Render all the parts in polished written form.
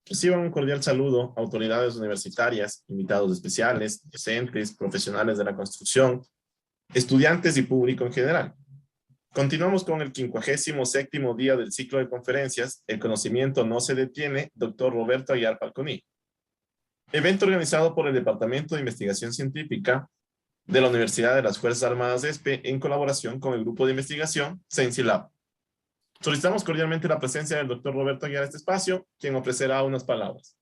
Reciban un cordial saludo autoridades universitarias, invitados especiales, docentes, profesionales de la construcción, estudiantes y público en general. Continuamos con el 57º día del ciclo de conferencias El conocimiento no se detiene, Dr. Roberto Aguiar Falconi. Evento organizado por el Departamento de Investigación Científica de la Universidad de las Fuerzas Armadas ESPE en colaboración con el grupo de investigación CienciLab. Solicitamos cordialmente la presencia del Dr. Roberto Aguiar a este espacio, quien ofrecerá unas palabras.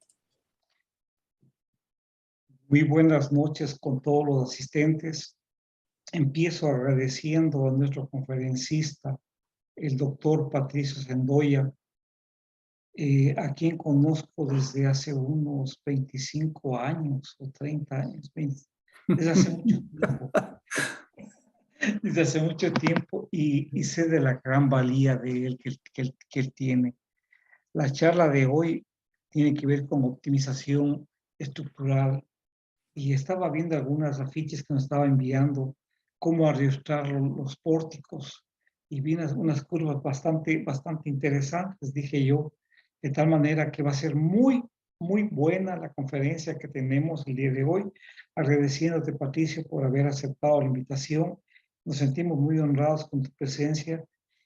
Muy buenas noches con todos los asistentes. Empiezo agradeciendo a nuestro conferencista, el doctor Patricio Sendoya, a quien conozco desde hace unos 25 años o 30 años, desde hace mucho tiempo. Desde hace mucho tiempo y sé de la gran valía de él que él tiene. La charla de hoy tiene que ver con optimización estructural y estaba viendo algunas afiches que nos estaba enviando, cómo arrastrar los pórticos y vi unas curvas bastante interesantes, dije yo, de tal manera que va a ser muy buena la conferencia que tenemos el día de hoy. Agradeciéndote, Patricio, por haber aceptado la invitación. Nos sentimos muy honrados con tu presencia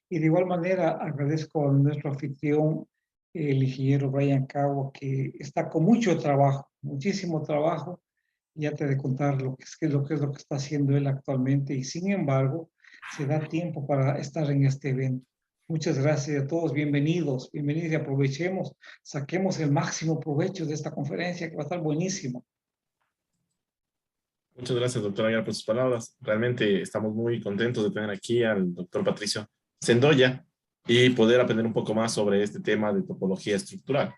y de igual manera agradezco a nuestro anfitrión, el ingeniero Brian Cabo, que está con mucho trabajo, muchísimo trabajo. Ya te he de contar lo que es lo que está haciendo él actualmente y sin embargo se da tiempo para estar en este evento. Muchas gracias a todos, bienvenidos y aprovechemos, saquemos el máximo provecho de esta conferencia que va a estar buenísima. Muchas gracias, doctor Aguiar, por sus palabras. Realmente estamos muy contentos de tener aquí al doctor Patricio Sendoya y poder aprender un poco más sobre este tema de topología estructural.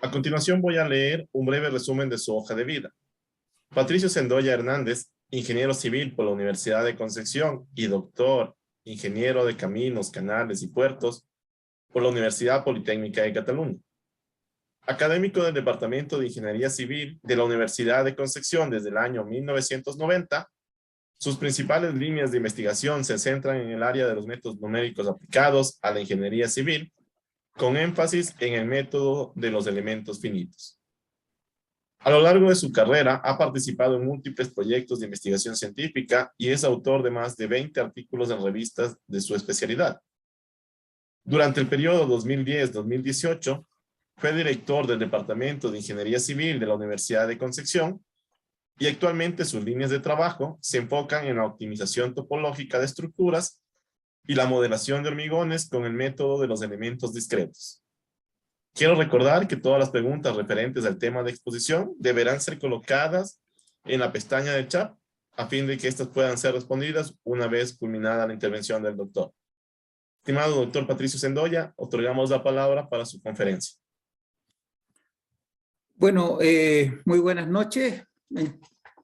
A continuación voy a leer un breve resumen de su hoja de vida. Patricio Sendoya Hernández, ingeniero civil por la Universidad de Concepción y doctor, ingeniero de caminos, canales y puertos por la Universidad Politécnica de Cataluña. Académico del Departamento de Ingeniería Civil de la Universidad de Concepción desde el año 1990, sus principales líneas de investigación se centran en el área de los métodos numéricos aplicados a la ingeniería civil, con énfasis en el método de los elementos finitos. A lo largo de su carrera ha participado en múltiples proyectos de investigación científica y es autor de más de 20 artículos en revistas de su especialidad. Durante el periodo 2010-2018, fue director del Departamento de Ingeniería Civil de la Universidad de Concepción y actualmente sus líneas de trabajo se enfocan en la optimización topológica de estructuras y la modelación de hormigones con el método de los elementos discretos. Quiero recordar que todas las preguntas referentes al tema de exposición deberán ser colocadas en la pestaña del chat a fin de que éstas puedan ser respondidas una vez culminada la intervención del doctor. Estimado doctor Patricio Sendoya, otorgamos la palabra para su conferencia. Bueno, muy buenas noches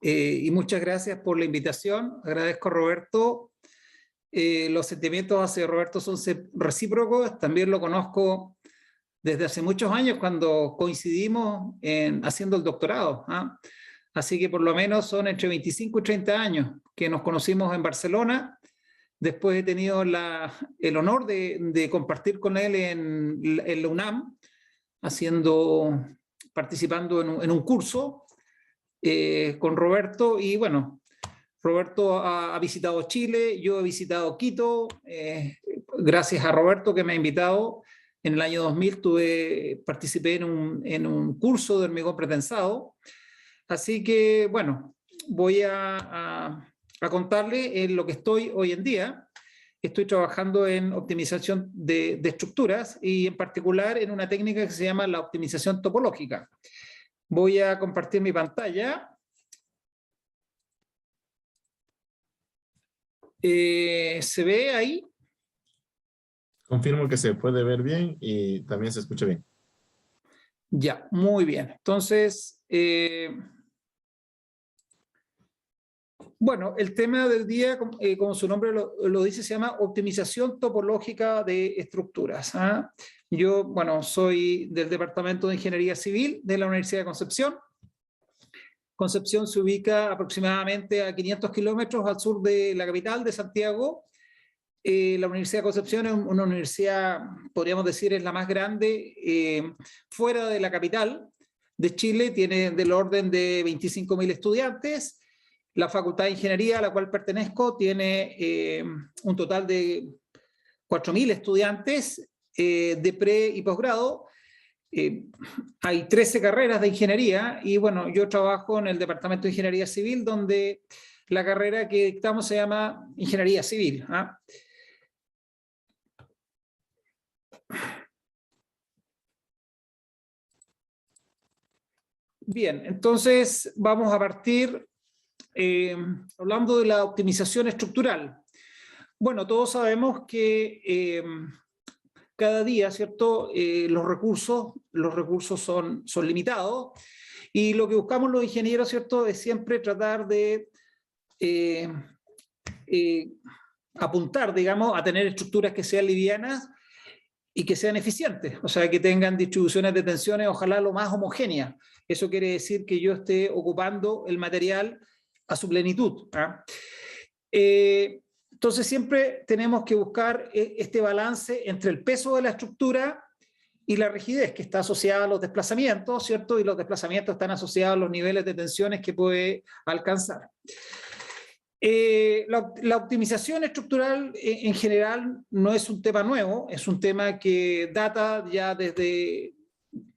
y muchas gracias por la invitación. Agradezco a Roberto. Los sentimientos hacia Roberto son recíprocos. También lo conozco desde hace muchos años cuando coincidimos haciendo el doctorado. Así que por lo menos son entre 25 y 30 años que nos conocimos en Barcelona. Después he tenido el honor de compartir con él en la UNAM, participando en un curso con Roberto. Y bueno, Roberto ha visitado Chile, yo he visitado Quito, gracias a Roberto que me ha invitado. En el año 2000 participé en un curso de hormigón pretensado. Así que, bueno, voy a contarle en lo que estoy hoy en día. Estoy trabajando en optimización de estructuras y en particular en una técnica que se llama la optimización topológica. Voy a compartir mi pantalla. ¿Se ve ahí? Confirmo que se puede ver bien y también se escucha bien. Ya, muy bien. Entonces, bueno, el tema del día, como su nombre lo dice, se llama optimización topológica de estructuras. Yo, bueno, soy del Departamento de Ingeniería Civil de la Universidad de Concepción. Concepción se ubica aproximadamente a 500 kilómetros al sur de la capital de Santiago La Universidad de Concepción es una universidad, podríamos decir, es la más grande fuera de la capital de Chile, tiene del orden de 25.000 estudiantes. La Facultad de Ingeniería a la cual pertenezco tiene un total de 4.000 estudiantes de pre y posgrado. Hay 13 carreras de ingeniería y bueno, yo trabajo en el Departamento de Ingeniería Civil, donde la carrera que dictamos se llama Ingeniería Civil. Bien, entonces vamos a partir hablando de la optimización estructural. Bueno, todos sabemos que cada día, ¿cierto? Los recursos son limitados y lo que buscamos los ingenieros, ¿cierto? Es siempre tratar de apuntar, digamos, a tener estructuras que sean livianas y que sean eficientes, o sea, que tengan distribuciones de tensiones, ojalá lo más homogéneas. Eso quiere decir que yo esté ocupando el material a su plenitud. Entonces siempre tenemos que buscar este balance entre el peso de la estructura y la rigidez que está asociada a los desplazamientos, ¿cierto? Y los desplazamientos están asociados a los niveles de tensiones que puede alcanzar. La optimización estructural en general no es un tema nuevo, es un tema que data ya desde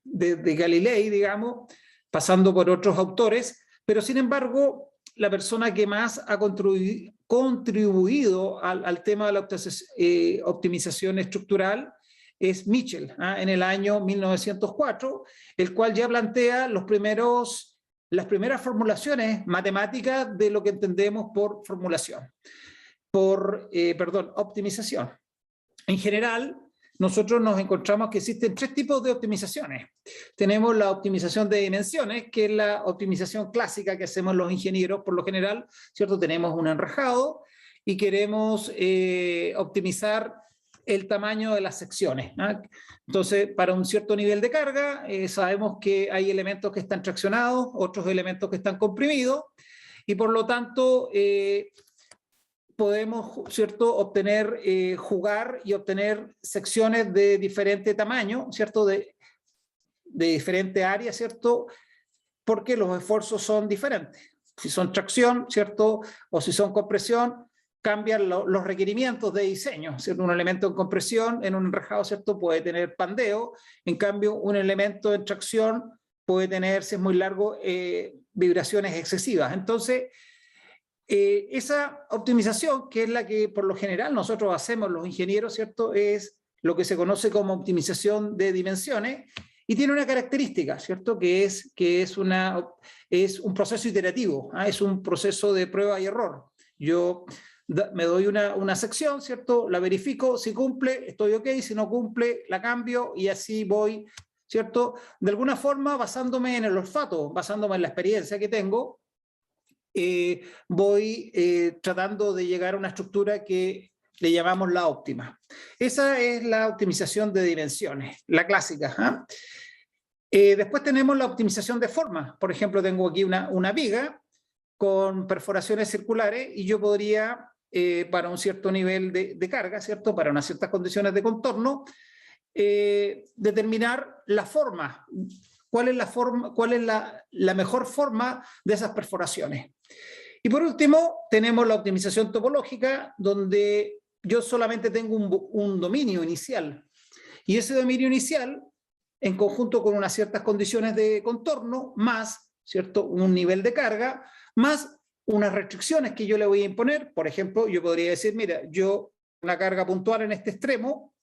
Galilei, digamos, pasando por otros autores, pero sin embargo, la persona que más ha contribuido al tema de la optimización estructural es Mitchell, en el año 1904, el cual ya plantea las primeras formulaciones matemáticas de lo que entendemos por optimización. En general, nosotros nos encontramos que existen tres tipos de optimizaciones. Tenemos la optimización de dimensiones, que es la optimización clásica que hacemos los ingenieros por lo general, ¿cierto? Tenemos un enrejado y queremos optimizar el tamaño de las secciones. Entonces, para un cierto nivel de carga, sabemos que hay elementos que están traccionados, otros elementos que están comprimidos, y por lo tanto podemos, ¿cierto?, jugar y obtener secciones de diferente tamaño, ¿cierto?, de diferente área, ¿cierto?, porque los esfuerzos son diferentes. Si son tracción, ¿cierto?, o si son compresión, cambian los requerimientos de diseño, ¿cierto? Un elemento en compresión en un enrejado, ¿cierto?, puede tener pandeo, en cambio un elemento en tracción puede tener, si es muy largo, vibraciones excesivas. Entonces, esa optimización, que es la que por lo general nosotros hacemos los ingenieros, ¿cierto?, es lo que se conoce como optimización de dimensiones y tiene una característica, ¿cierto?, que es un proceso iterativo, es un proceso de prueba y error. Yo me doy una sección, ¿cierto?, la verifico, si cumple, estoy ok, si no cumple, la cambio y así voy, ¿cierto?, de alguna forma basándome en el olfato, basándome en la experiencia que tengo, voy tratando de llegar a una estructura que le llamamos la óptima. Esa es la optimización de dimensiones, la clásica. Después tenemos la optimización de forma. Por ejemplo, tengo aquí una viga con perforaciones circulares y yo podría, para un cierto nivel de carga, ¿cierto?, para unas ciertas condiciones de contorno, determinar la forma. ¿Cuál es la mejor forma de esas perforaciones? Y por último, tenemos la optimización topológica, donde yo solamente tengo un dominio inicial. Y ese dominio inicial, en conjunto con unas ciertas condiciones de contorno, más, ¿cierto?, un nivel de carga, más unas restricciones que yo le voy a imponer. Por ejemplo, yo podría decir, mira, yo una carga puntual en este extremo,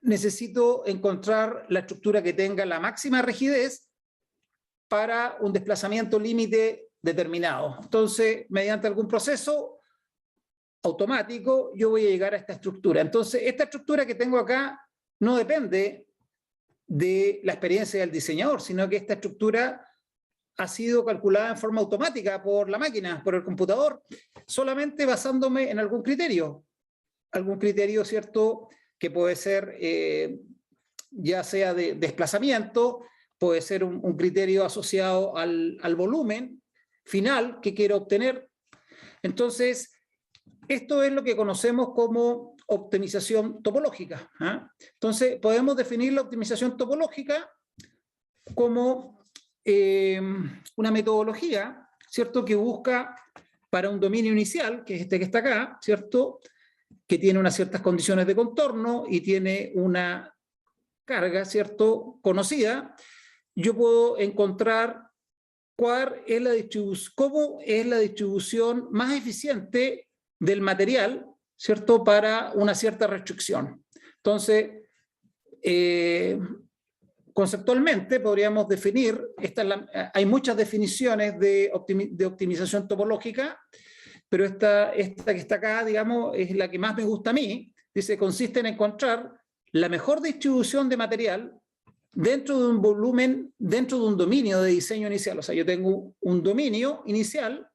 necesito encontrar la estructura que tenga la máxima rigidez para un desplazamiento límite determinado. Entonces, mediante algún proceso automático, yo voy a llegar a esta estructura. Entonces, esta estructura que tengo acá no depende de la experiencia del diseñador, sino que esta estructura ha sido calculada en forma automática por la máquina, por el computador, solamente basándome en algún criterio, ¿cierto?, que puede ser ya sea de desplazamiento, puede ser un criterio asociado al volumen final que quiero obtener. Entonces, Esto es lo que conocemos como optimización topológica. Entonces, podemos definir la optimización topológica como una metodología, ¿cierto?, que busca para un dominio inicial, que es este que está acá, ¿cierto?, que tiene unas ciertas condiciones de contorno y tiene una carga, ¿cierto?, conocida. Yo puedo encontrar cómo es la distribución más eficiente del material, ¿cierto?, para una cierta restricción. Entonces, conceptualmente podríamos definir, hay muchas definiciones de optimización topológica, pero esta que está acá, digamos, es la que más me gusta a mí. Dice, consiste en encontrar la mejor distribución de material dentro de un volumen, dentro de un dominio de diseño inicial. O sea, yo tengo un dominio inicial,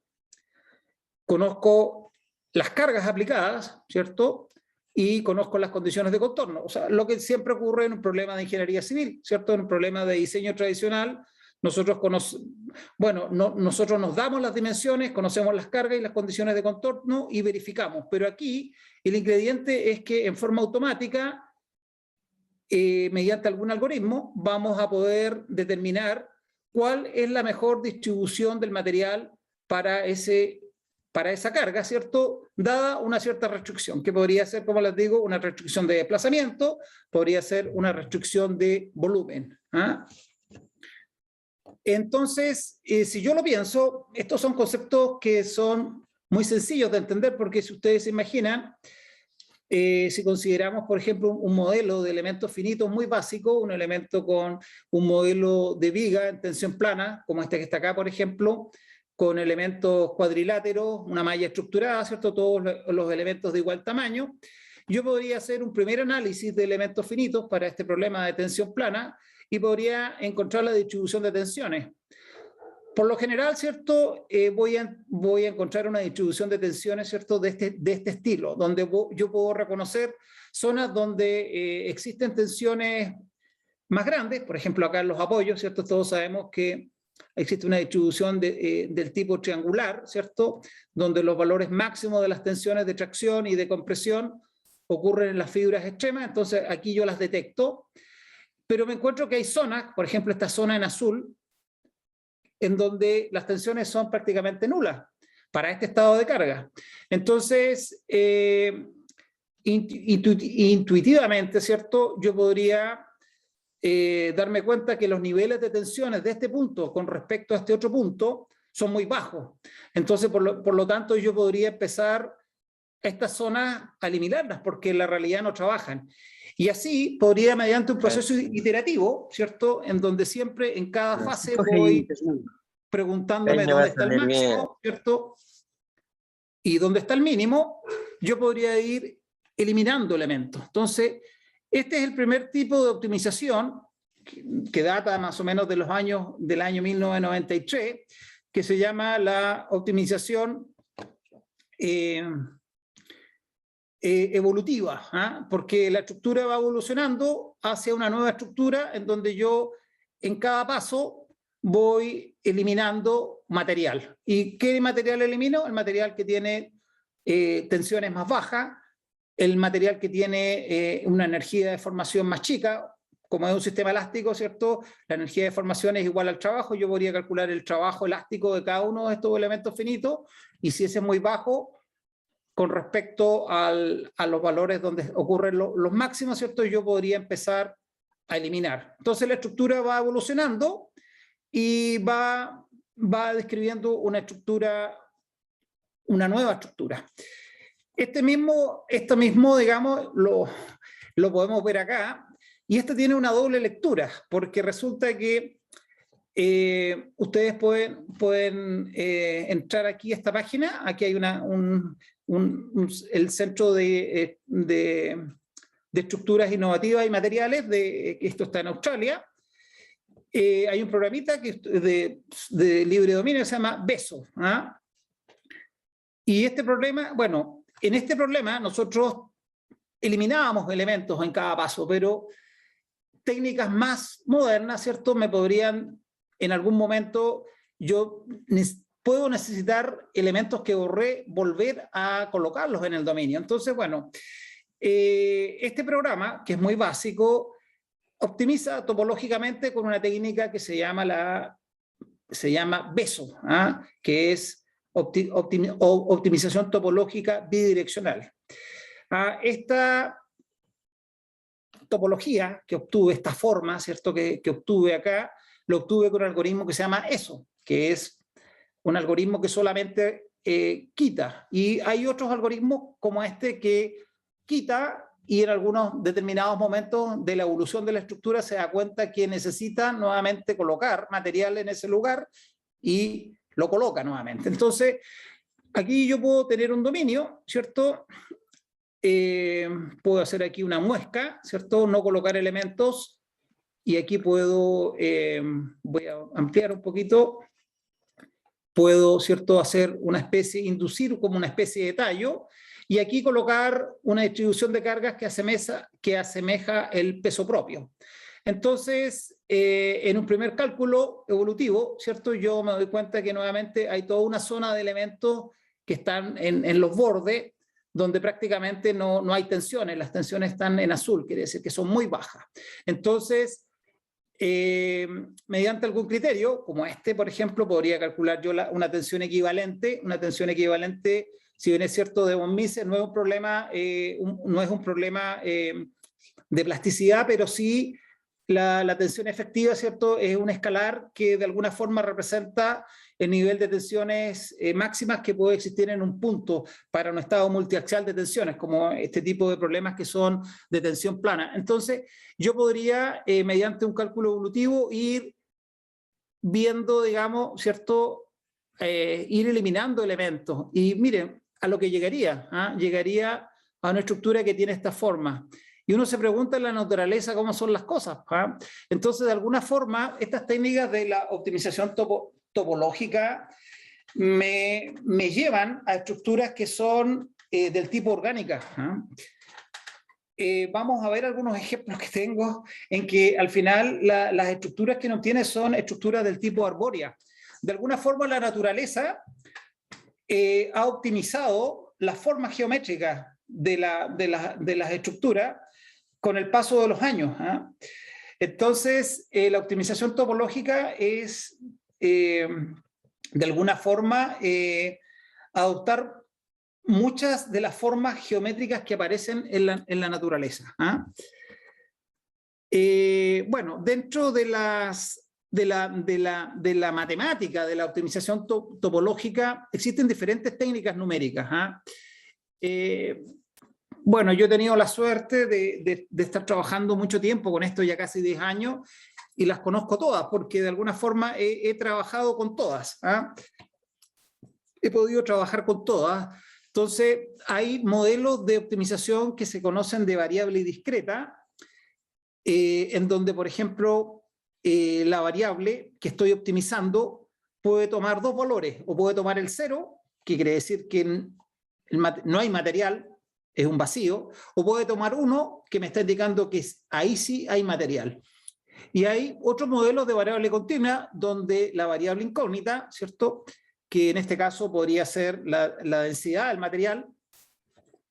conozco las cargas aplicadas, ¿cierto?, y conozco las condiciones de contorno. O sea, lo que siempre ocurre en un problema de ingeniería civil, ¿cierto? En un problema de diseño tradicional, nosotros nos damos las dimensiones, conocemos las cargas y las condiciones de contorno y verificamos. Pero aquí el ingrediente es que en forma automática, mediante algún algoritmo, vamos a poder determinar cuál es la mejor distribución del material para esa carga, ¿cierto?, dada una cierta restricción, que podría ser, como les digo, una restricción de desplazamiento, podría ser una restricción de volumen. Entonces, si yo lo pienso, estos son conceptos que son muy sencillos de entender, porque si ustedes se imaginan, si consideramos, por ejemplo, un modelo de elementos finitos muy básico, un elemento con un modelo de viga en tensión plana, como este que está acá, por ejemplo, con elementos cuadriláteros, una malla estructurada, ¿cierto?, todos los elementos de igual tamaño, yo podría hacer un primer análisis de elementos finitos para este problema de tensión plana y podría encontrar la distribución de tensiones. Por lo general, ¿cierto?, voy a encontrar una distribución de tensiones, ¿cierto?, de este estilo, donde yo puedo reconocer zonas donde existen tensiones más grandes, por ejemplo, acá en los apoyos, ¿cierto?, todos sabemos que existe una distribución del tipo triangular, ¿cierto?, donde los valores máximos de las tensiones de tracción y de compresión ocurren en las fibras extremas. Entonces aquí yo las detecto, pero me encuentro que hay zonas, por ejemplo esta zona en azul, en donde las tensiones son prácticamente nulas para este estado de carga. Entonces, intuitivamente, ¿cierto?, yo podría darme cuenta que los niveles de tensiones de este punto con respecto a este otro punto son muy bajos. Entonces, por lo tanto, yo podría empezar estas zonas a eliminarlas porque en la realidad no trabajan. Y así podría, mediante un proceso iterativo, ¿cierto?, en donde siempre en cada fase voy preguntándome dónde está el máximo, ¿cierto?, y dónde está el mínimo, yo podría ir eliminando elementos. Entonces, este es el primer tipo de optimización que data más o menos del año 1993, que se llama la optimización evolutiva, porque la estructura va evolucionando hacia una nueva estructura en donde yo en cada paso voy eliminando material. ¿Y qué material elimino? El material que tiene tensiones más bajas, el material que tiene una energía de formación más chica. Como es un sistema elástico, ¿cierto?, la energía de formación es igual al trabajo. Yo podría calcular el trabajo elástico de cada uno de estos elementos finitos, y si ese es muy bajo con respecto a los valores donde ocurren los máximos, ¿cierto?, yo podría empezar a eliminar. Entonces la estructura va evolucionando y va describiendo una nueva estructura. Esto mismo, digamos, lo podemos ver acá, y esto tiene una doble lectura, porque resulta que ustedes pueden entrar aquí a esta página. Aquí hay el Centro de Estructuras Innovativas y Materiales, esto está en Australia. Hay un programita de libre dominio que se llama BESO. Y este problema, bueno, en este problema nosotros eliminábamos elementos en cada paso, pero técnicas más modernas, ¿cierto?, me podrían, en algún momento, yo puedo necesitar elementos que borré, volver a colocarlos en el dominio. Entonces, bueno, este programa, que es muy básico, optimiza topológicamente con una técnica que se llama BESO, que es optimización topológica bidireccional. Esta topología que obtuve, esta forma, ¿cierto?, que obtuve acá, lo obtuve con un algoritmo que se llama ESO, que es un algoritmo que solamente quita. Y hay otros algoritmos como este que quita y en algunos determinados momentos de la evolución de la estructura se da cuenta que necesita nuevamente colocar material en ese lugar y lo coloca nuevamente. Entonces, aquí yo puedo tener un dominio, ¿cierto? Puedo hacer aquí una muesca, ¿cierto? No colocar elementos, y aquí puedo, voy a ampliar un poquito, puedo, ¿cierto?, hacer una especie, inducir como una especie de tallo, y aquí colocar una distribución de cargas que asemeja el peso propio. Entonces, en un primer cálculo evolutivo, ¿cierto?, yo me doy cuenta que nuevamente hay toda una zona de elementos que están en los bordes, donde prácticamente no hay tensiones, las tensiones están en azul, quiere decir que son muy bajas. Entonces, mediante algún criterio, como este, por ejemplo, podría calcular yo una tensión equivalente. Una tensión equivalente, si bien es cierto, de von Mises, no es un problema, de plasticidad, pero sí la tensión efectiva, ¿cierto?, es un escalar que de alguna forma representa el nivel de tensiones máximas que puede existir en un punto para un estado multiaxial de tensiones, como este tipo de problemas que son de tensión plana. Entonces, yo podría, mediante un cálculo evolutivo, ir viendo, digamos, ¿cierto?, ir eliminando elementos. Y miren, a lo que llegaría, llegaría a una estructura que tiene esta forma. Y uno se pregunta en la naturaleza cómo son las cosas. Entonces, de alguna forma, estas técnicas de la optimización topológica me llevan a estructuras que son del tipo orgánica. Vamos a ver algunos ejemplos que tengo en que al final las estructuras que nos tiene son estructuras del tipo arbórea. De alguna forma la naturaleza ha optimizado las formas geométricas de las estructuras con el paso de los años. Entonces, la optimización topológica es, de alguna forma, adoptar muchas de las formas geométricas que aparecen en la naturaleza. Bueno, dentro de la matemática, de la optimización topológica, existen diferentes técnicas numéricas. Bueno, yo he tenido la suerte de estar trabajando mucho tiempo con esto, ya casi 10 años, y las conozco todas, porque de alguna forma he trabajado con todas. He podido trabajar con todas. Entonces, hay modelos de optimización que se conocen de variable discreta, en donde, por ejemplo, la variable que estoy optimizando puede tomar dos valores, o puede tomar el 0, que quiere decir que no hay material, es un vacío, o puede tomar 1, que me está indicando que ahí sí hay material. Y hay otros modelos de variable continua, donde la variable incógnita, ¿cierto?, que en este caso podría ser la densidad del material,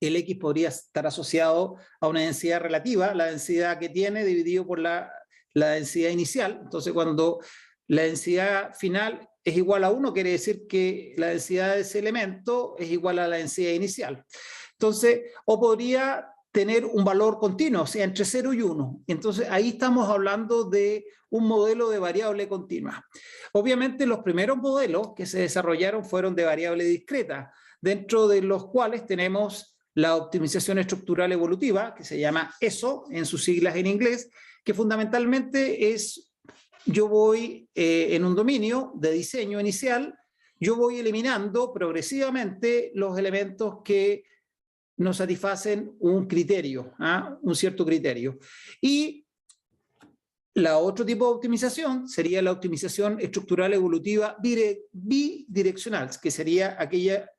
el X podría estar asociado a una densidad relativa, la densidad que tiene dividido por la densidad inicial. Entonces, cuando la densidad final es igual a 1, quiere decir que la densidad de ese elemento es igual a la densidad inicial. Entonces, o podría tener un valor continuo, o sea, entre 0 y 1. Entonces, ahí estamos hablando de un modelo de variable continua. Obviamente, los primeros modelos que se desarrollaron fueron de variable discreta, dentro de los cuales tenemos la optimización estructural evolutiva, que se llama ESO, en sus siglas en inglés, que fundamentalmente es, yo voy en un dominio de diseño inicial, yo voy eliminando progresivamente los elementos que nos satisfacen un criterio, un cierto criterio. Y la otro tipo de optimización sería la optimización estructural evolutiva bidireccional, que sería aquella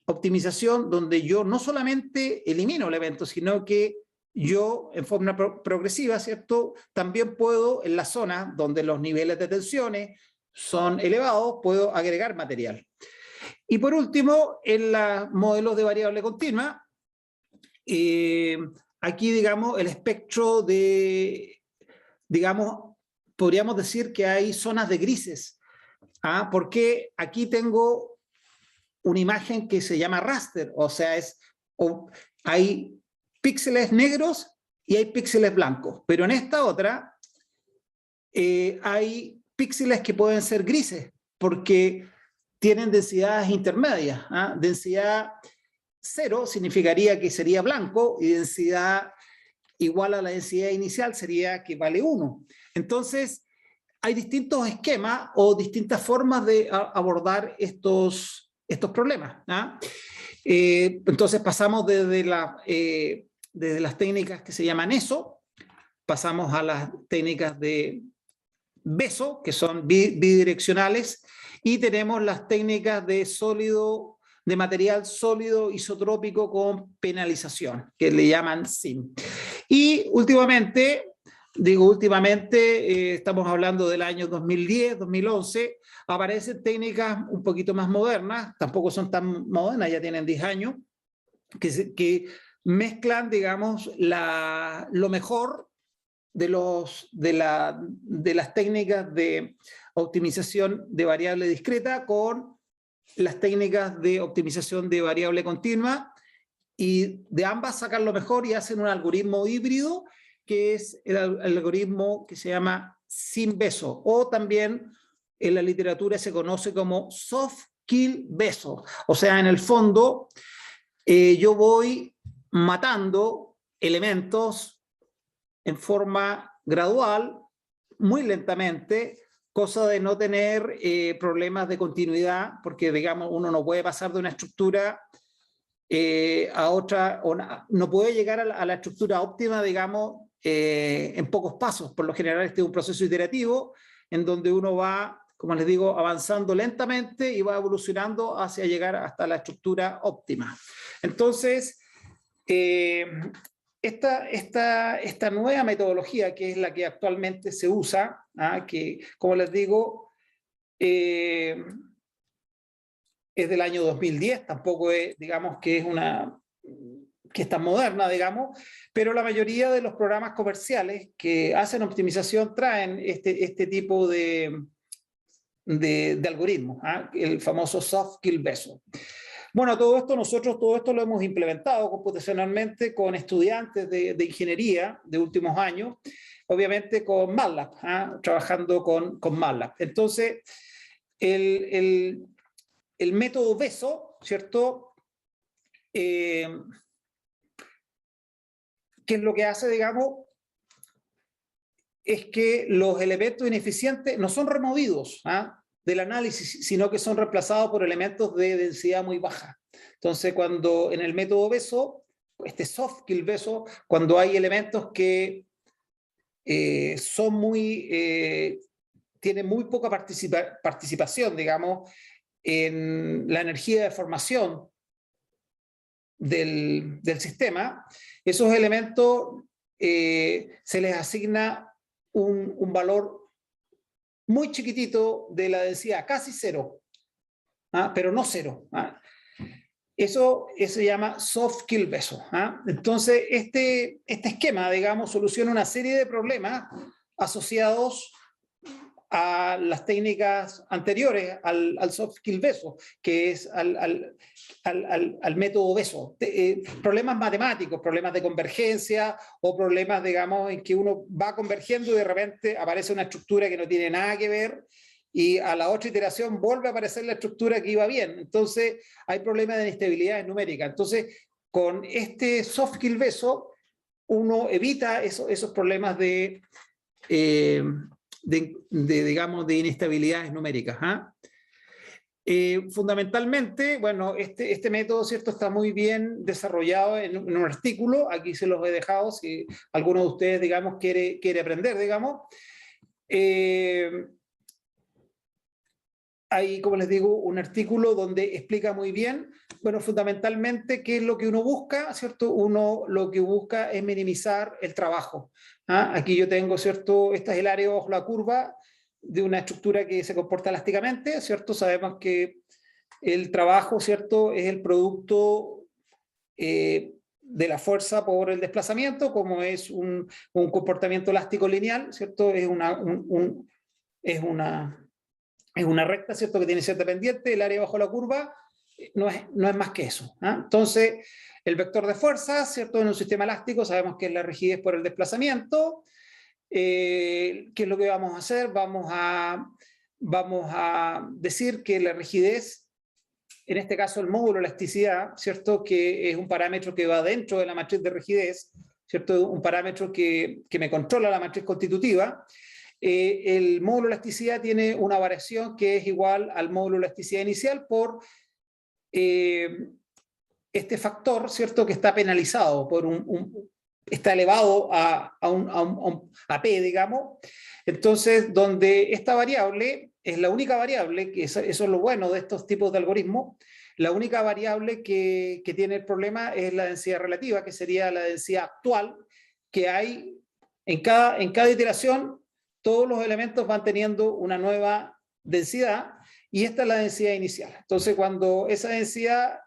optimización donde yo no solamente elimino elementos, sino que yo en forma progresiva, ¿cierto?, también puedo en la zona donde los niveles de tensiones son elevados, puedo agregar material. Y por último, en los modelos de variable continua, aquí, digamos, el espectro de, digamos, podríamos decir que hay zonas de grises, porque aquí tengo una imagen que se llama raster, o sea, hay píxeles negros y hay píxeles blancos, pero en esta otra hay píxeles que pueden ser grises, porque tienen densidades intermedias. Densidad 0 significaría que sería blanco, y densidad igual a la densidad inicial sería que vale 1. Entonces, hay distintos esquemas o distintas formas de abordar estos problemas. Entonces pasamos desde las técnicas que se llaman ESO, pasamos a las técnicas de BESO, que son bidireccionales, y tenemos las técnicas de material sólido isotrópico con penalización, que le llaman SIM. Y últimamente, estamos hablando del año 2010, 2011, aparecen técnicas un poquito más modernas, tampoco son tan modernas, ya tienen 10 años, que mezclan, digamos, lo mejor de las técnicas de optimización de variable discreta con las técnicas de optimización de variable continua, y de ambas sacan lo mejor y hacen un algoritmo híbrido, que es el algoritmo que se llama SIM-BESO, o también en la literatura se conoce como soft-kill-BESO. O sea, en el fondo, yo voy matando elementos en forma gradual, muy lentamente, cosa de no tener problemas de continuidad, porque, digamos, uno no puede pasar de una estructura a otra, o no puede llegar a la estructura óptima, digamos, en pocos pasos. Por lo general, este es un proceso iterativo en donde uno va, como les digo, avanzando lentamente y va evolucionando hacia llegar hasta la estructura óptima. Entonces, esta nueva metodología, que es la que actualmente se usa, que, como les digo, es del año 2010, tampoco es, digamos, que es tan moderna, digamos, pero la mayoría de los programas comerciales que hacen optimización traen este tipo de algoritmos, el famoso soft-kill-BESO. Bueno, todo esto lo hemos implementado computacionalmente con estudiantes de ingeniería de últimos años, obviamente con MATLAB, trabajando con MATLAB. Entonces, el método BESO, ¿cierto? ¿Qué es lo que hace, digamos? Es que los elementos ineficientes no son removidos del análisis, sino que son reemplazados por elementos de densidad muy baja. Entonces, cuando en el método BESO, este soft-kill BESO, cuando hay elementos que tienen muy poca participación, digamos, en la energía de formación del sistema, esos elementos se les asigna un valor muy chiquitito de la densidad, casi cero, pero no cero. Eso se llama soft-kill BESO. Entonces, este esquema, digamos, soluciona una serie de problemas asociados a las técnicas anteriores al soft-kill BESO, que es al método BESO. Problemas matemáticos, problemas de convergencia, o problemas, digamos, en que uno va convergiendo y de repente aparece una estructura que no tiene nada que ver, y a la otra iteración vuelve a aparecer la estructura que iba bien. Entonces, hay problemas de inestabilidad numérica. Entonces, con este soft-kill BESO, uno evita esos problemas digamos, de inestabilidades numéricas. Fundamentalmente, bueno, este método, ¿cierto?, está muy bien desarrollado en un artículo. Aquí se los he dejado, si alguno de ustedes, digamos, quiere aprender, digamos. Hay, como les digo, un artículo donde explica muy bien, bueno, fundamentalmente qué es lo que uno busca, ¿cierto? Uno lo que busca es minimizar el trabajo. Aquí yo tengo, ¿cierto?, esta es el área bajo la curva de una estructura que se comporta elásticamente, ¿cierto? Sabemos que el trabajo, ¿cierto?, es el producto de la fuerza por el desplazamiento, como es un comportamiento elástico lineal, ¿cierto? Es una recta, ¿cierto?, que tiene cierta pendiente, el área bajo la curva no es más que eso. Entonces, el vector de fuerza, ¿cierto?, en un sistema elástico sabemos que es la rigidez por el desplazamiento. ¿Qué es lo que vamos a hacer? Vamos a decir que la rigidez, en este caso el módulo de elasticidad, ¿cierto?, que es un parámetro que va dentro de la matriz de rigidez, ¿cierto?, un parámetro que me controla la matriz constitutiva. El módulo de elasticidad tiene una variación que es igual al módulo de elasticidad inicial por este factor, ¿cierto?, que está penalizado por está elevado a P, digamos. Entonces, donde esta variable es la única variable, que eso es lo bueno de estos tipos de algoritmos, la única variable que tiene el problema es la densidad relativa, que sería la densidad actual que hay en cada iteración. Todos los elementos van teniendo una nueva densidad y esta es la densidad inicial. Entonces, cuando esa densidad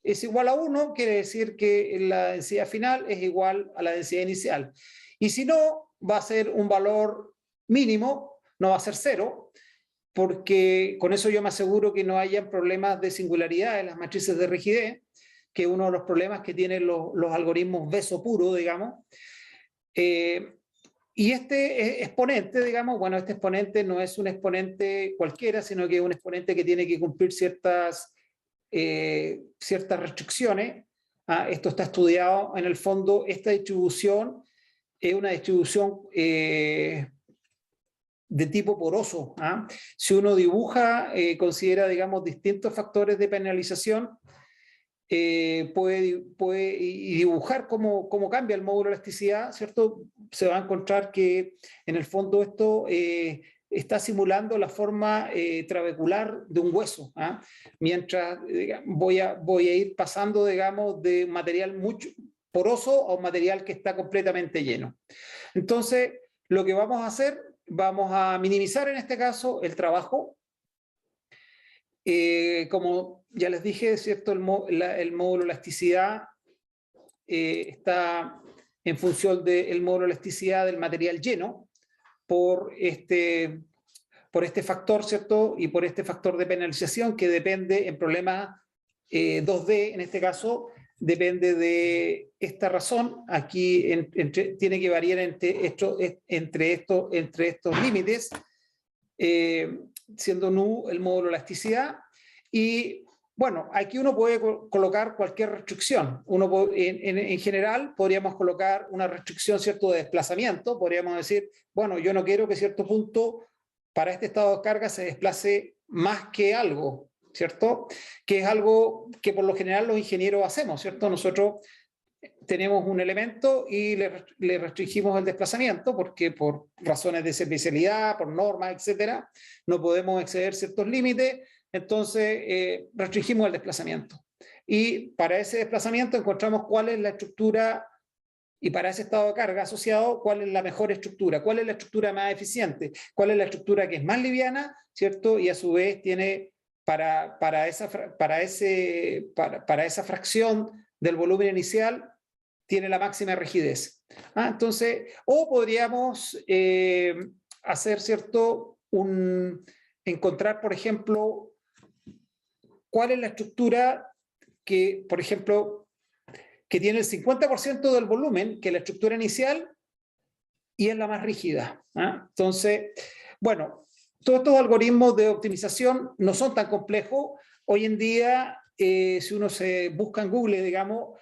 es igual a 1, quiere decir que la densidad final es igual a la densidad inicial. Y si no, va a ser un valor mínimo, no va a ser 0, porque con eso yo me aseguro que no hayan problemas de singularidad en las matrices de rigidez, que es uno de los problemas que tienen los algoritmos Bezo puro, digamos. Y este exponente, digamos, bueno, este exponente no es un exponente cualquiera, sino que es un exponente que tiene que cumplir ciertas restricciones. Esto está estudiado en el fondo. Esta distribución es una distribución de tipo poroso. Si uno dibuja, considera, digamos, distintos factores de penalización, puede dibujar cómo cambia el módulo de elasticidad, ¿cierto? Se va a encontrar que en el fondo esto está simulando la forma trabecular de un hueso, mientras voy a ir pasando, digamos, de un material mucho poroso a un material que está completamente lleno. Entonces, lo que vamos a hacer, vamos a minimizar en este caso el trabajo. Como ya les dije, ¿cierto?, el módulo de elasticidad está en función del módulo de elasticidad del material lleno por este factor, ¿cierto?, y por este factor de penalización que depende en problemas 2D, en este caso, depende de esta razón. Aquí tiene que variar entre estos límites, siendo nu el módulo de elasticidad. Y bueno, aquí uno puede colocar cualquier restricción. En general podríamos colocar una restricción, ¿cierto?, de desplazamiento. Podríamos decir, bueno, yo no quiero que cierto punto para este estado de carga se desplace más que algo, ¿cierto? Que es algo que por lo general los ingenieros hacemos, ¿cierto? Nosotros tenemos un elemento y le restringimos el desplazamiento porque por razones de servicialidad, por normas, etcétera, no podemos exceder ciertos límites. Entonces restringimos el desplazamiento. Y para ese desplazamiento encontramos cuál es la estructura, y para ese estado de carga asociado, cuál es la mejor estructura, cuál es la estructura más eficiente, cuál es la estructura que es más liviana, ¿cierto? Y a su vez tiene para esa fracción del volumen inicial, tiene la máxima rigidez. Entonces, o podríamos hacer, ¿cierto?, encontrar, por ejemplo, cuál es la estructura que, por ejemplo, que tiene el 50% del volumen, que es la estructura inicial, y es la más rígida. Entonces, bueno, todos estos algoritmos de optimización no son tan complejos. Hoy en día, si uno se busca en Google, digamos,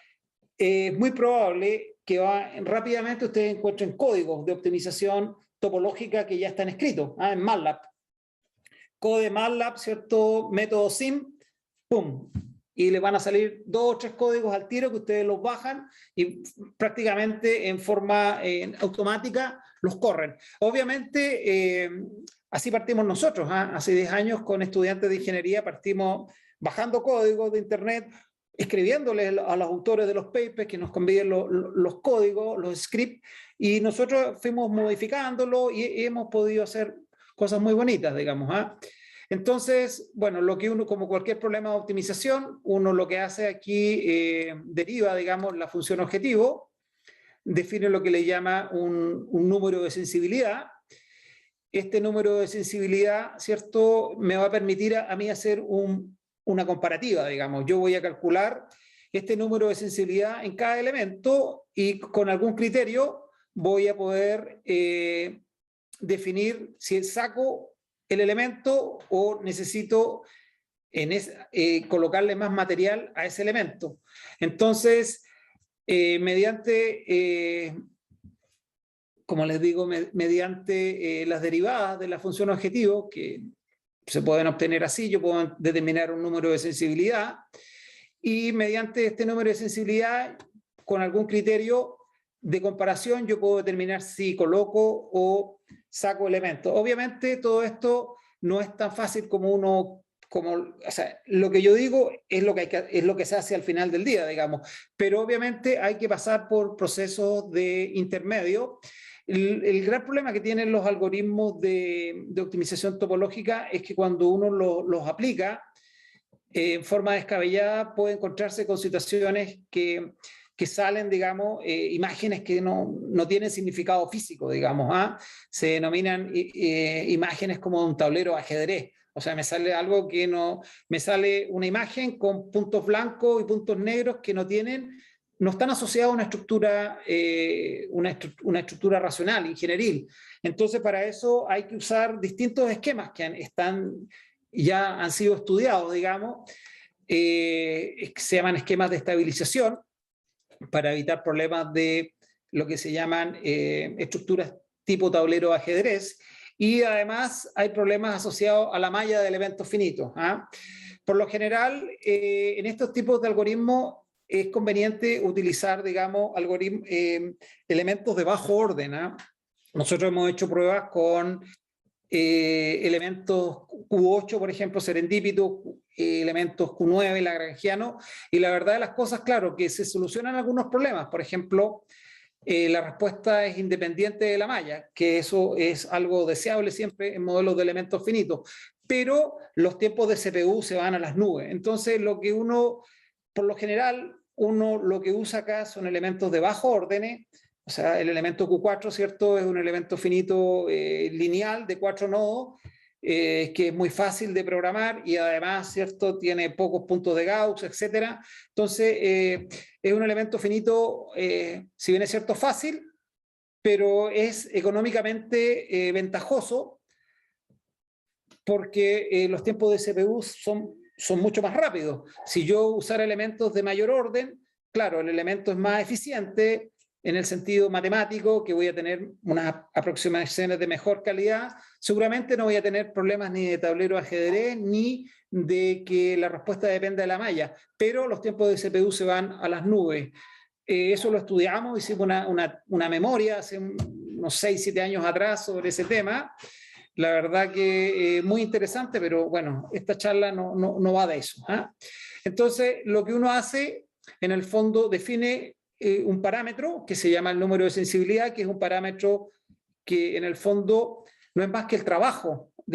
es muy probable que rápidamente ustedes encuentren códigos de optimización topológica que ya están escritos en MATLAB. Code MATLAB, ¿cierto? Método SIM, ¡pum! Y le van a salir 2 o 3 códigos al tiro que ustedes los bajan y prácticamente en forma automática los corren. Obviamente, así partimos nosotros. Hace 10 años con estudiantes de ingeniería partimos bajando códigos de internet, escribiéndoles a los autores de los papers que nos conviden los códigos, los scripts, y nosotros fuimos modificándolo y hemos podido hacer cosas muy bonitas, digamos. Entonces, bueno, lo que uno, como cualquier problema de optimización, uno lo que hace aquí deriva, digamos, la función objetivo, define lo que le llama un número de sensibilidad. Este número de sensibilidad, ¿cierto?, me va a permitir a mí hacer una comparativa, digamos. Yo voy a calcular este número de sensibilidad en cada elemento y con algún criterio voy a poder definir si saco el elemento o necesito colocarle más material a ese elemento. Entonces, mediante, como les digo, mediante las derivadas de la función objetivo, que se pueden obtener así, yo puedo determinar un número de sensibilidad, y mediante este número de sensibilidad, con algún criterio de comparación, yo puedo determinar si coloco o saco elementos. Obviamente todo esto no es tan fácil como o sea, lo que yo digo es lo que se hace al final del día, digamos, pero obviamente hay que pasar por procesos de intermedio. El gran problema que tienen los algoritmos de optimización topológica es que cuando uno los aplica en forma descabellada puede encontrarse con situaciones que salen, digamos, imágenes que no tienen significado físico, digamos, se denominan imágenes como un tablero de ajedrez. O sea, me sale algo que no, me sale una imagen con puntos blancos y puntos negros que no están asociados a una estructura racional, ingenieril. Entonces, para eso hay que usar distintos esquemas que ya han sido estudiados, digamos, se llaman esquemas de estabilización, para evitar problemas de lo que se llaman estructuras tipo tablero de ajedrez, y además hay problemas asociados a la malla de elementos finitos. Por lo general, en estos tipos de algoritmos es conveniente utilizar, digamos, elementos de bajo orden. Nosotros hemos hecho pruebas con elementos Q8, por ejemplo, serendípitos, elementos Q9, lagrangiano, y la verdad de las cosas, claro, que se solucionan algunos problemas. Por ejemplo, la respuesta es independiente de la malla, que eso es algo deseable siempre en modelos de elementos finitos, pero los tiempos de CPU se van a las nubes. Entonces, por lo general, lo que usa acá son elementos de bajo orden. O sea, el elemento Q4, ¿cierto?, es un elemento finito lineal de 4 nodos, que es muy fácil de programar y además, ¿cierto?, tiene pocos puntos de Gauss, etc. Entonces, es un elemento finito, si bien es cierto, fácil, pero es económicamente ventajoso porque los tiempos de CPU son mucho más rápidos. Si yo usara elementos de mayor orden, claro, el elemento es más eficiente en el sentido matemático, que voy a tener unas aproximaciones de mejor calidad, seguramente no voy a tener problemas ni de tablero de ajedrez, ni de que la respuesta dependa de la malla, pero los tiempos de CPU se van a las nubes. Eso lo estudiamos, hicimos una memoria hace unos 6, 7 años atrás sobre ese tema. La verdad que muy interesante, pero bueno, esta charla no va de eso. Entonces, lo que uno hace, en el fondo, define un parámetro que se llama el número de sensibilidad, que es un parámetro que en el fondo no es más que el trabajo no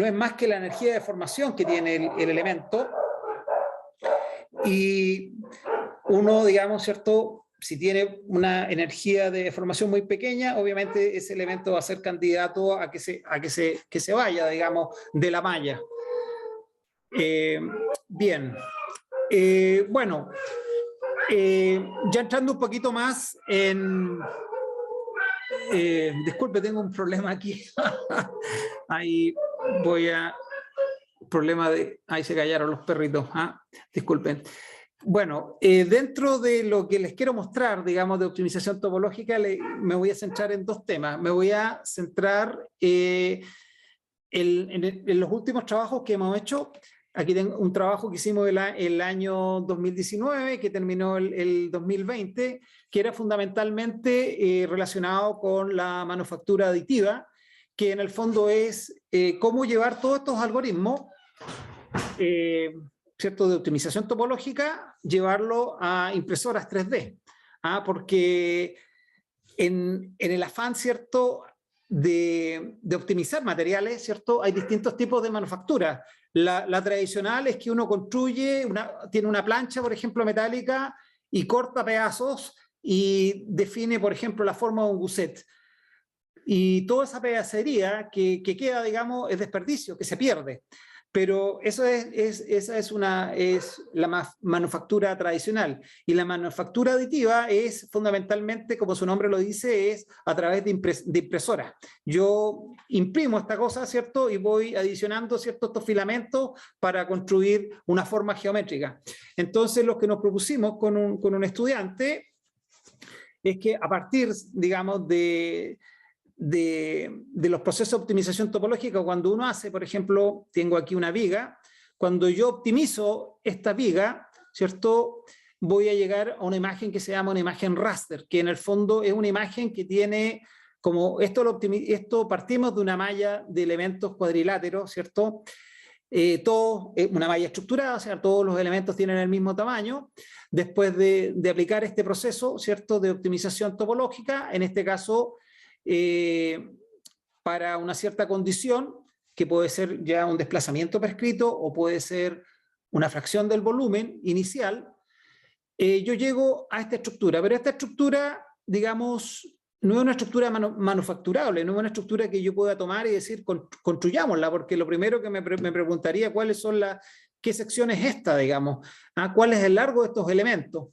es más que la energía de deformación que tiene el elemento. Y uno, digamos, ¿cierto?, si tiene una energía de deformación muy pequeña, obviamente ese elemento va a ser candidato a que se vaya, digamos, de la malla. Bien. Bueno, ya entrando un poquito más en... disculpe, tengo un problema aquí. Ahí ahí se callaron los perritos. Disculpen. Bueno, dentro de lo que les quiero mostrar, digamos, de optimización topológica, me voy a centrar en dos temas. Me voy a centrar en los últimos trabajos que hemos hecho. Aquí tengo un trabajo que hicimos el año 2019, que terminó el 2020, que era fundamentalmente relacionado con la manufactura aditiva, que en el fondo es cómo llevar todos estos algoritmos, ¿cierto?, de optimización topológica, llevarlo a impresoras 3D. Porque en el afán, ¿cierto?, de optimizar materiales, ¿cierto? Hay distintos tipos de manufactura. La tradicional es que uno construye, tiene una plancha, por ejemplo, metálica, y corta pedazos y define, por ejemplo, la forma de un gousset. Y toda esa pedacería que queda, digamos, es desperdicio, que se pierde. Pero esa es la manufactura tradicional. Y la manufactura aditiva es fundamentalmente, como su nombre lo dice, es a través de impresora. Yo imprimo esta cosa, ¿cierto? Y voy adicionando, ¿cierto?, estos filamentos para construir una forma geométrica. Entonces, lo que nos propusimos con un estudiante es que a partir, digamos, de los procesos de optimización topológica, cuando uno hace, por ejemplo, tengo aquí una viga, cuando yo optimizo esta viga, ¿cierto?, voy a llegar a una imagen que se llama una imagen raster, que en el fondo es una imagen que tiene como, esto partimos de una malla de elementos cuadriláteros, ¿cierto?, una malla estructurada, o sea, todos los elementos tienen el mismo tamaño. Después de aplicar este proceso, ¿cierto?, de optimización topológica, en este caso, para una cierta condición, que puede ser ya un desplazamiento prescrito o puede ser una fracción del volumen inicial, yo llego a esta estructura, pero esta estructura, digamos, no es una estructura manufacturable, no es una estructura que yo pueda tomar y decir construyámosla, porque lo primero que me preguntaría cuáles son qué sección es esta, digamos, cuál es el largo de estos elementos.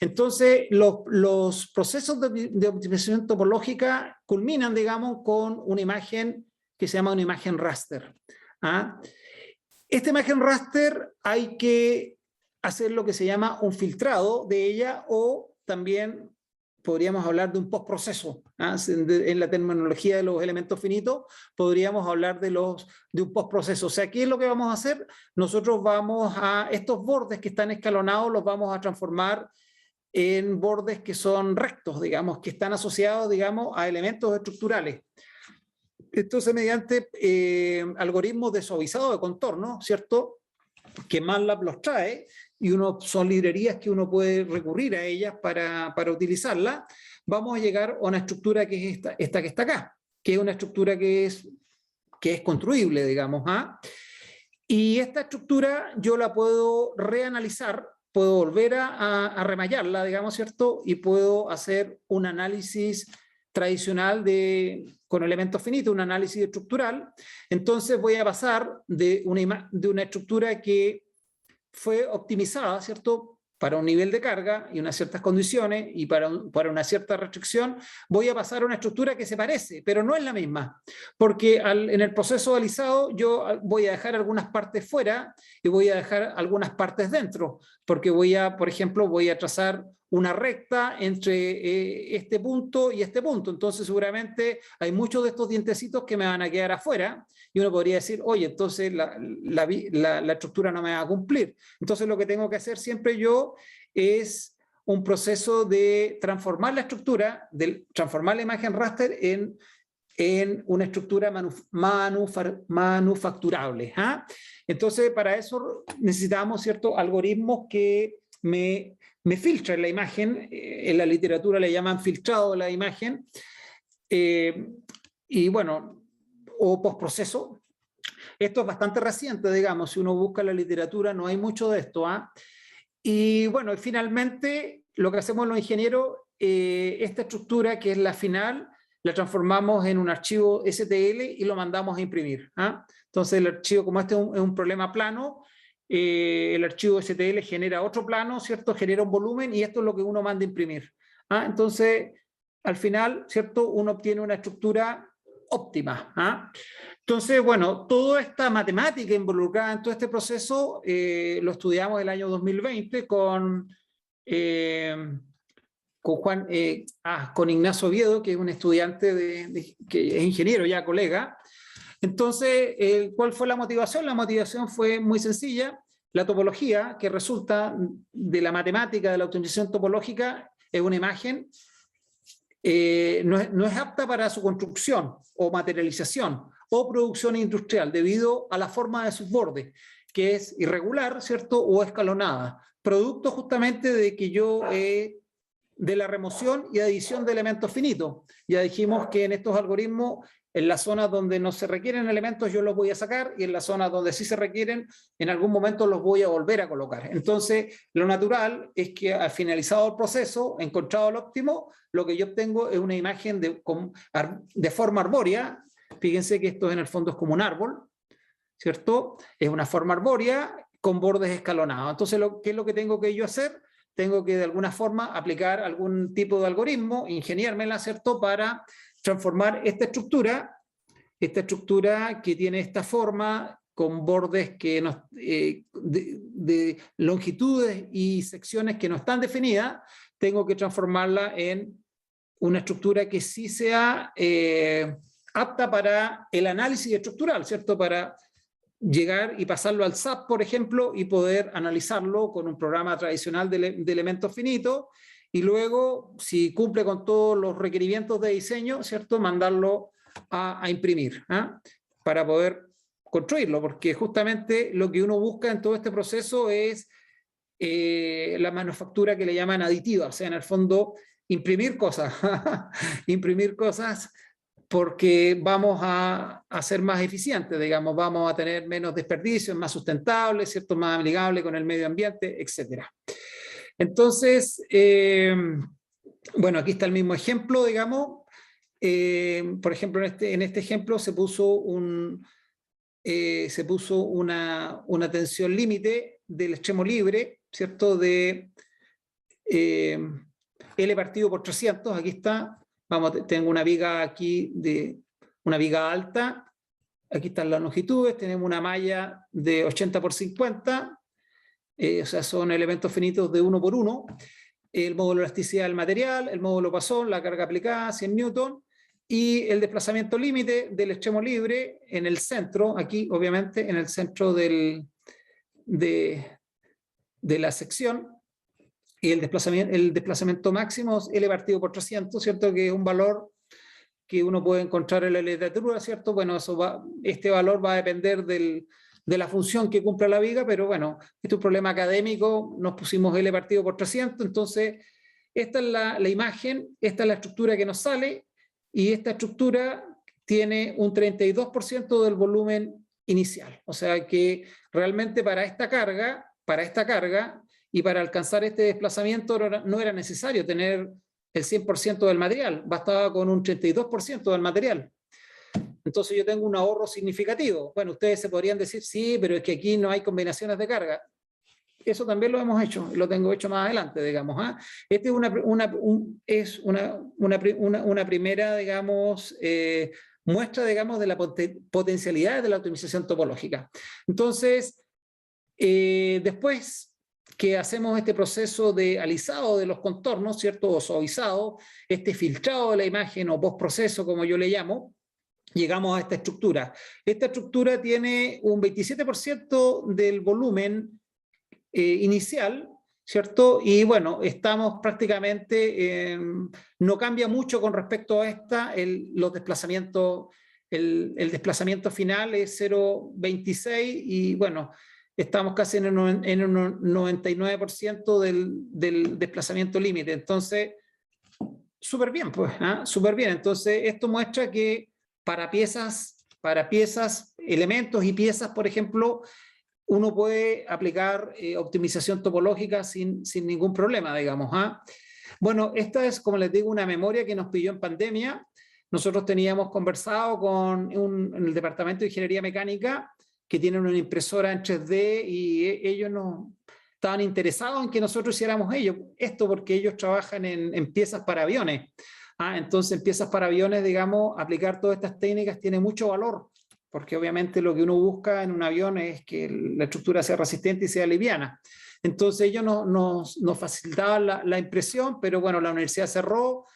Entonces, los procesos de optimización topológica culminan, digamos, con una imagen que se llama una imagen raster. Esta imagen raster hay que hacer lo que se llama un filtrado de ella, o también podríamos hablar de un postproceso. En la terminología de los elementos finitos, podríamos hablar de un postproceso. O sea, ¿qué es lo que vamos a hacer? Nosotros vamos a estos bordes que están escalonados, los vamos a transformar en bordes que son rectos, digamos, que están asociados, digamos, a elementos estructurales. Entonces, mediante algoritmos de suavizado de contorno, ¿cierto?, que MATLAB los trae, y son librerías que uno puede recurrir a ellas para utilizarla, vamos a llegar a una estructura que es esta que está acá, que es una estructura que es construible, digamos. Y esta estructura yo la puedo reanalizar, puedo volver a remallarla, digamos, ¿cierto? Y puedo hacer un análisis tradicional con elementos finitos, un análisis estructural. Entonces voy a pasar de una estructura que fue optimizada, ¿cierto?, para un nivel de carga y unas ciertas condiciones y para una cierta restricción, voy a pasar a una estructura que se parece, pero no es la misma, porque en el proceso de alisado yo voy a dejar algunas partes fuera y voy a dejar algunas partes dentro, porque por ejemplo, voy a trazar una recta entre este punto y este punto. Entonces seguramente hay muchos de estos dientecitos que me van a quedar afuera, y uno podría decir, oye, entonces la estructura no me va a cumplir. Entonces lo que tengo que hacer siempre yo es un proceso de transformar la estructura, de transformar la imagen raster en una estructura manufacturable. Entonces, para eso necesitamos ciertos algoritmos que me filtren la imagen. En la literatura le llaman filtrado de la imagen. Y bueno, o postproceso. Esto es bastante reciente, digamos, si uno busca la literatura no hay mucho de esto. Y bueno, finalmente lo que hacemos los ingenieros, esta estructura que es la final, la transformamos en un archivo STL y lo mandamos a imprimir. Entonces el archivo, como este es un problema plano, el archivo STL genera otro plano, ¿cierto? Genera un volumen y esto es lo que uno manda a imprimir. Entonces, al final, ¿cierto?, uno obtiene una estructura óptima. Entonces, bueno, toda esta matemática involucrada en todo este proceso lo estudiamos el año 2020 con Ignacio Oviedo, que es un estudiante que es ingeniero ya, colega. Entonces, ¿cuál fue la motivación? La motivación fue muy sencilla. La topología, que resulta de la matemática de la optimización topológica, es una imagen, no es apta para su construcción o materialización o producción industrial debido a la forma de sus bordes, que es irregular, ¿cierto?, o escalonada, producto justamente de que de la remoción y adición de elementos finitos. Ya dijimos que en estos algoritmos En las zonas donde no se requieren elementos yo los voy a sacar, y en las zonas donde sí se requieren, en algún momento los voy a volver a colocar. Entonces, lo natural es que al finalizado el proceso, encontrado el óptimo, lo que yo obtengo es una imagen de forma arbórea. Fíjense que esto en el fondo es como un árbol, ¿cierto? Es una forma arbórea con bordes escalonados. Entonces, ¿qué es lo que tengo que yo hacer? Tengo que de alguna forma aplicar algún tipo de algoritmo, ingeniármela, ¿cierto?, para transformar esta estructura que tiene esta forma con bordes que de longitudes y secciones que no están definidas. Tengo que transformarla en una estructura que sí sea apta para el análisis estructural, ¿cierto?, para llegar y pasarlo al SAP, por ejemplo, y poder analizarlo con un programa tradicional de elementos finitos, y luego, si cumple con todos los requerimientos de diseño, ¿cierto?, mandarlo a imprimir, para poder construirlo, porque justamente lo que uno busca en todo este proceso es la manufactura que le llaman aditiva, o sea, en el fondo, imprimir cosas, imprimir cosas, porque vamos a ser más eficientes, digamos, vamos a tener menos desperdicios, más sustentables, ¿cierto?, más amigables con el medio ambiente, etcétera. Entonces, bueno, aquí está el mismo ejemplo, digamos. Por ejemplo, en este ejemplo se puso una tensión límite del extremo libre, ¿cierto?, de L partido por 300. Aquí está. Tengo una viga aquí, una viga alta. Aquí están las longitudes. Tenemos una malla de 80 por 50. O sea, son elementos finitos de 1 por 1. El módulo de elasticidad del material, el módulo Poisson, la carga aplicada, 100 newton, y el desplazamiento límite del extremo libre en el centro, aquí obviamente en el centro de la sección, y el desplazamiento máximo es L partido por 300, ¿cierto?, que es un valor que uno puede encontrar en la literatura, ¿cierto? Bueno, este valor va a depender de la función que cumpla la viga, pero bueno, este es un problema académico, nos pusimos L partido por 300, entonces esta es la imagen, esta es la estructura que nos sale, y esta estructura tiene un 32% del volumen inicial, o sea que realmente para esta carga, y para alcanzar este desplazamiento no era necesario tener el 100% del material, bastaba con un 32% del material. Entonces yo tengo un ahorro significativo. Bueno, ustedes se podrían decir, sí, pero es que aquí no hay combinaciones de carga. Eso también lo hemos hecho, lo tengo hecho más adelante, digamos. Esta es una primera, digamos, muestra, digamos, de la potencialidad de la optimización topológica. Entonces, después que hacemos este proceso de alisado de los contornos, ¿cierto?, o suavizado, este filtrado de la imagen o postproceso, como yo le llamo, llegamos a esta estructura. Esta estructura tiene un 27% del volumen inicial, ¿cierto? Y bueno, estamos prácticamente, no cambia mucho con respecto a esta, los desplazamientos, el desplazamiento final es 0,26, y bueno, estamos casi en un 99% del desplazamiento límite. Entonces, súper bien, pues, súper bien. Entonces, esto muestra que para piezas, elementos y piezas, por ejemplo, uno puede aplicar optimización topológica sin ningún problema, digamos. Bueno, esta es, como les digo, una memoria que nos pilló en pandemia. Nosotros teníamos conversado con en el departamento de ingeniería mecánica, que tienen una impresora en 3D, y ellos nos estaban interesados en que nosotros hiciéramos esto porque ellos trabajan en piezas para aviones. Entonces, en piezas para aviones, digamos, aplicar todas estas técnicas tiene mucho valor, porque obviamente lo que uno busca en un avión es que la estructura sea resistente y sea liviana. Entonces ellos nos facilitaban la impresión, pero bueno, la universidad cerró,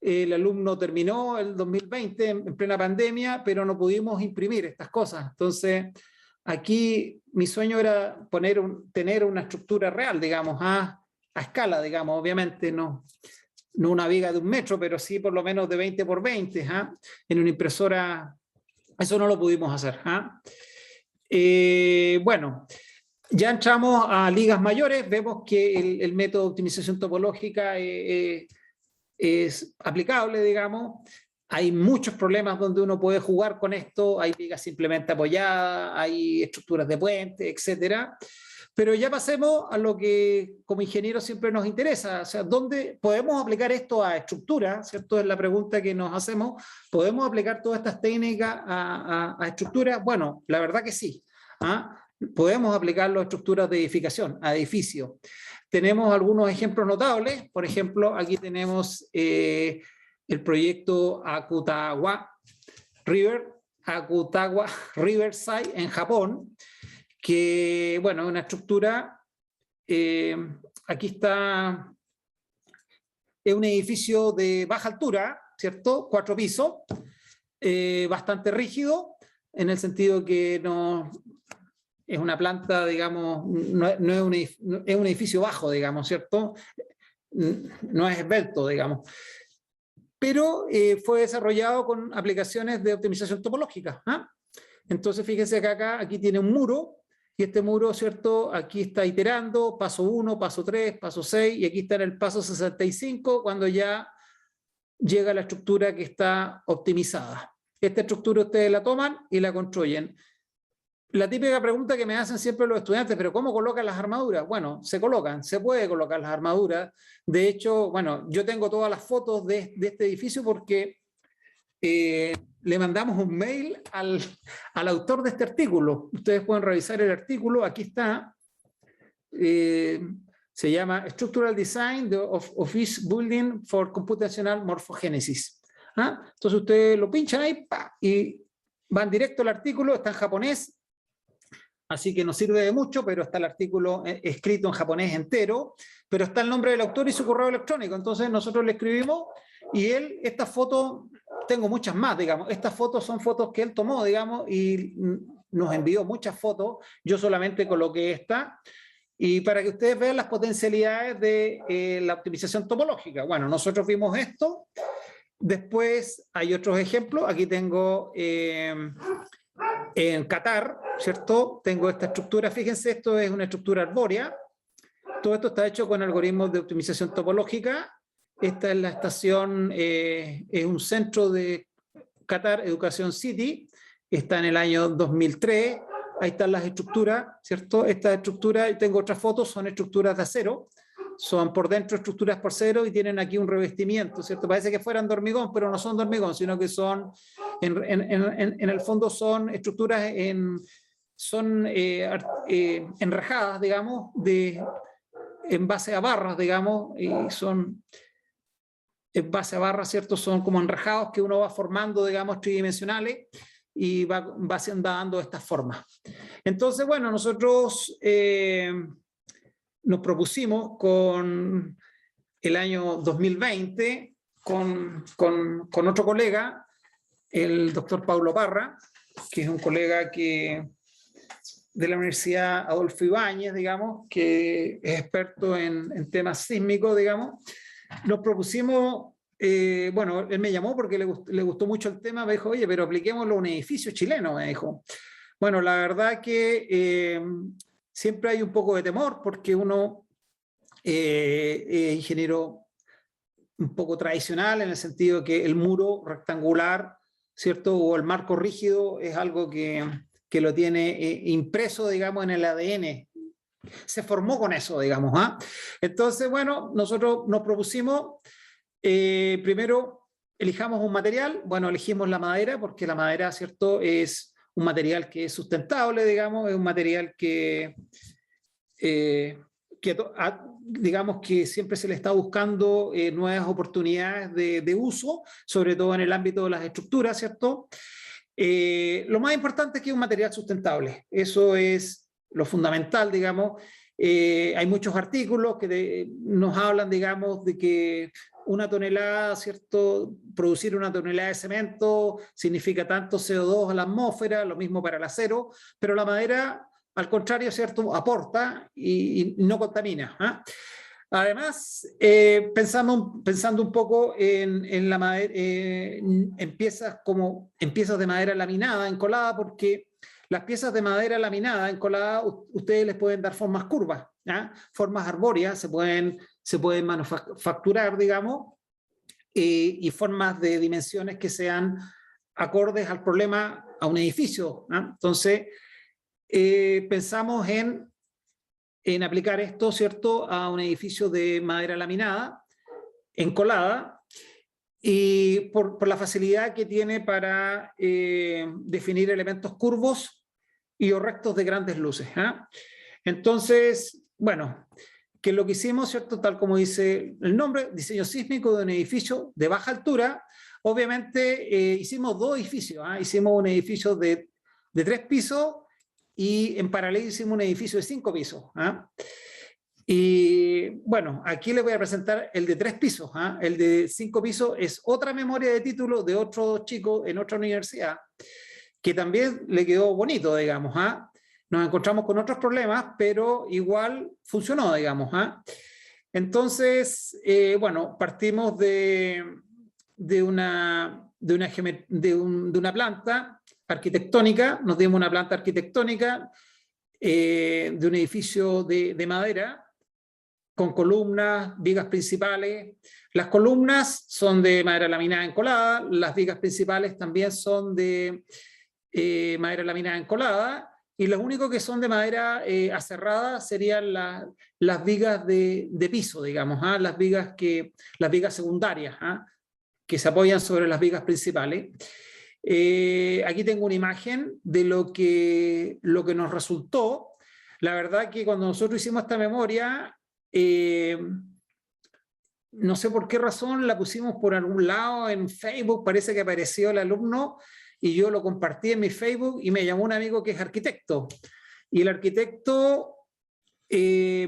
el alumno terminó el 2020 en plena pandemia, pero no pudimos imprimir estas cosas. Entonces, aquí mi sueño era tener una estructura real, digamos, a escala, digamos, obviamente no una viga de 1 metro, pero sí por lo menos de 20 por 20, en una impresora. Eso no lo pudimos hacer. Bueno, ya entramos a ligas mayores, vemos que el método de optimización topológica es aplicable, digamos. Hay muchos problemas donde uno puede jugar con esto, hay vigas simplemente apoyadas, hay estructuras de puente, etcétera. Pero ya pasemos a lo que como ingenieros siempre nos interesa, o sea, ¿dónde podemos aplicar esto a estructuras? ¿Cierto? Es la pregunta que nos hacemos. ¿Podemos aplicar todas estas técnicas a estructuras? Bueno, la verdad que sí. Podemos aplicarlo a estructuras de edificación, a edificios. Tenemos algunos ejemplos notables. Por ejemplo, aquí tenemos el proyecto Akutagawa Riverside en Japón, que, bueno, una estructura, aquí está, es un edificio de baja altura, ¿cierto? 4 pisos, bastante rígido, en el sentido que no es una planta, digamos, no es un edificio bajo, digamos, ¿cierto? No es esbelto, digamos. Pero fue desarrollado con aplicaciones de optimización topológica. Entonces, fíjense que aquí tiene un muro, y este muro, ¿cierto? Aquí está iterando, paso 1, paso 3, paso 6, y aquí está en el paso 65, cuando ya llega la estructura que está optimizada. Esta estructura ustedes la toman y la construyen. La típica pregunta que me hacen siempre los estudiantes, ¿pero cómo colocan las armaduras? Bueno, se colocan, se puede colocar las armaduras. De hecho, bueno, yo tengo todas las fotos de este edificio porque le mandamos un mail al autor de este artículo. Ustedes pueden revisar el artículo, aquí está. Se llama Structural Design of Each Building for Computational Morphogenesis. Entonces ustedes lo pinchan ahí y van directo al artículo, está en japonés. Así que no sirve de mucho, pero está el artículo escrito en japonés entero, pero está el nombre del autor y su correo electrónico. Entonces nosotros le escribimos y él, esta foto, tengo muchas más, digamos, estas fotos son fotos que él tomó, digamos, y nos envió muchas fotos, yo solamente coloqué esta, y para que ustedes vean las potencialidades de la optimización topológica. Bueno, nosotros vimos esto, después hay otros ejemplos, aquí tengo... en Qatar, ¿cierto? Tengo esta estructura, fíjense, esto es una estructura arbórea. Todo esto está hecho con algoritmos de optimización topológica. Esta es la estación, es un centro de Qatar Education City. Está en el año 2003. Ahí están las estructuras, ¿cierto? Esta estructura, tengo otras fotos, son estructuras de acero. Son por dentro estructuras por acero y tienen aquí un revestimiento, ¿cierto? Parece que fueran de hormigón, pero no son de hormigón, sino que son, en el fondo son estructuras enrejadas, digamos, en base a barras, digamos, y son en base a barras, ¿cierto? Son como enrejados que uno va formando, digamos, tridimensionales y va dando estas formas. Entonces, bueno, nosotros... nos propusimos con el año 2020, con otro colega, el doctor Paulo Parra, que es un colega de la Universidad Adolfo Ibáñez, digamos, que es experto en temas sísmicos, digamos. Nos propusimos, bueno, él me llamó porque le gustó mucho el tema, me dijo, oye, pero apliquémoslo a un edificio chileno, me dijo. Bueno, la verdad que... siempre hay un poco de temor porque uno es ingeniero un poco tradicional en el sentido que el muro rectangular, ¿cierto? O el marco rígido es algo que lo tiene impreso, digamos, en el ADN. Se formó con eso, digamos. Entonces, bueno, nosotros nos propusimos, primero, elijamos un material. Bueno, elegimos la madera porque la madera, ¿cierto? Es un material que es sustentable, digamos, es un material que digamos que siempre se le está buscando nuevas oportunidades de uso, sobre todo en el ámbito de las estructuras, ¿cierto? Lo más importante es que es un material sustentable, eso es lo fundamental, digamos. Hay muchos artículos que nos hablan, digamos, de que una tonelada, ¿cierto? Producir una tonelada de cemento significa tanto CO2 a la atmósfera, lo mismo para el acero, pero la madera, al contrario, ¿cierto? Aporta y no contamina. Además, pensando un poco en la madera, en piezas de madera laminada, encolada, porque las piezas de madera laminada, encolada, ustedes les pueden dar formas curvas, formas arbóreas, se pueden manufacturar, digamos, y formas de dimensiones que sean acordes al problema, a un edificio, ¿no? Entonces, pensamos en aplicar esto, ¿cierto?, a un edificio de madera laminada, encolada, y por la facilidad que tiene para definir elementos curvos y o rectos de grandes luces, ¿eh? Entonces, bueno, que lo que hicimos, ¿cierto?, tal como dice el nombre, diseño sísmico de un edificio de baja altura. Obviamente hicimos dos edificios, ¿eh? Hicimos un edificio de 3 pisos y en paralelo hicimos un edificio de 5 pisos, ¿eh? Y bueno, aquí les voy a presentar el de 3 pisos, ¿eh? El de 5 pisos es otra memoria de título de otro chico en otra universidad, que también le quedó bonito, digamos, ¿eh? Nos encontramos con otros problemas, pero igual funcionó, digamos, ¿eh? Entonces, bueno, partimos de una planta arquitectónica, nos dimos una planta arquitectónica de un edificio de madera, con columnas, vigas principales. Las columnas son de madera laminada encolada, las vigas principales también son de madera laminada encolada, y los únicos que son de madera aserrada serían las vigas de piso, digamos, ¿eh? Las vigas secundarias, ¿eh?, que se apoyan sobre las vigas principales. Aquí tengo una imagen de lo que nos resultó. La verdad que cuando nosotros hicimos esta memoria, no sé por qué razón la pusimos por algún lado en Facebook, parece que apareció el alumno y yo lo compartí en mi Facebook y me llamó un amigo que es arquitecto. Y el arquitecto se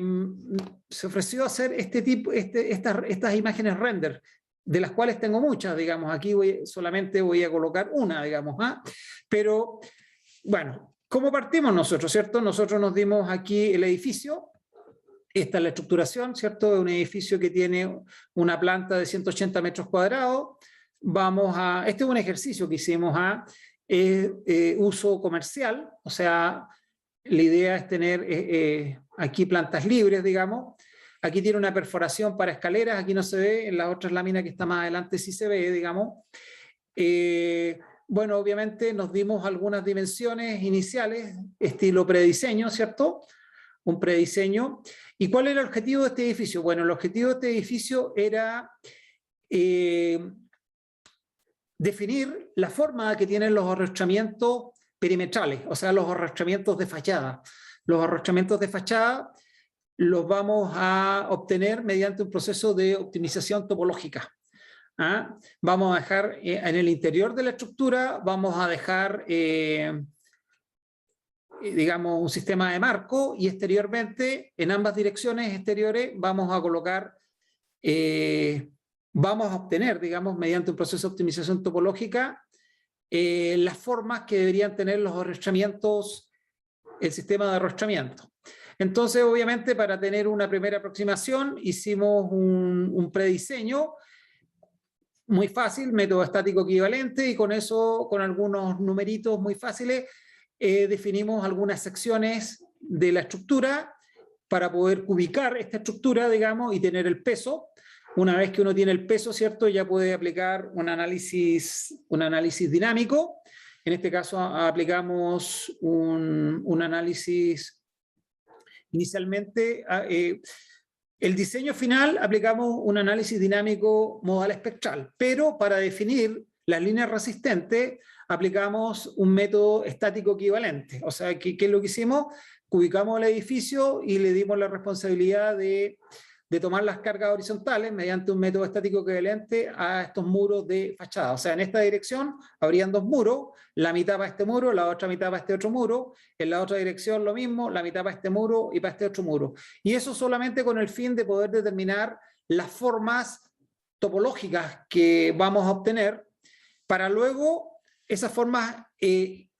ofreció a hacer estas imágenes render, de las cuales tengo muchas, digamos. Aquí solamente voy a colocar una, digamos, ¿eh? Pero, bueno, ¿cómo partimos nosotros, cierto? Nosotros nos dimos aquí el edificio. Esta es la estructuración, ¿cierto? De un edificio que tiene una planta de 180 metros cuadrados. Este es un ejercicio que hicimos a uso comercial, o sea, la idea es tener aquí plantas libres, digamos. Aquí tiene una perforación para escaleras, aquí no se ve, en las otras láminas que está más adelante sí se ve, digamos. Bueno, obviamente nos dimos algunas dimensiones iniciales, estilo prediseño, ¿cierto? Un prediseño. ¿Y cuál era el objetivo de este edificio? Bueno, el objetivo de este edificio era definir la forma que tienen los arrochamientos perimetrales, o sea, los arrochamientos de fachada. Los arrochamientos de fachada los vamos a obtener mediante un proceso de optimización topológica. ¿Ah? Vamos a dejar en el interior de la estructura, vamos a dejar digamos un sistema de marco, y exteriormente, en ambas direcciones exteriores, vamos a colocar, vamos a obtener, digamos, mediante un proceso de optimización topológica, las formas que deberían tener los arrochamientos, el sistema de arrochamiento. Entonces, obviamente, para tener una primera aproximación, hicimos un prediseño muy fácil, método estático equivalente, y con eso, con algunos numeritos muy fáciles, definimos algunas secciones de la estructura para poder cubicar esta estructura, digamos, y tener el peso. Una vez que uno tiene el peso, ¿cierto?, ya puede aplicar un análisis dinámico. En este caso aplicamos un análisis inicialmente, el diseño final aplicamos un análisis dinámico modal espectral, pero para definir las líneas resistentes aplicamos un método estático equivalente. O sea, ¿qué es lo que hicimos? Ubicamos el edificio y le dimos la responsabilidad de tomar las cargas horizontales mediante un método estático equivalente a estos muros de fachada. O sea, en esta dirección habrían dos muros, la mitad para este muro, la otra mitad para este otro muro, en la otra dirección lo mismo, la mitad para este muro y para este otro muro. Y eso solamente con el fin de poder determinar las formas topológicas que vamos a obtener, para luego esas formas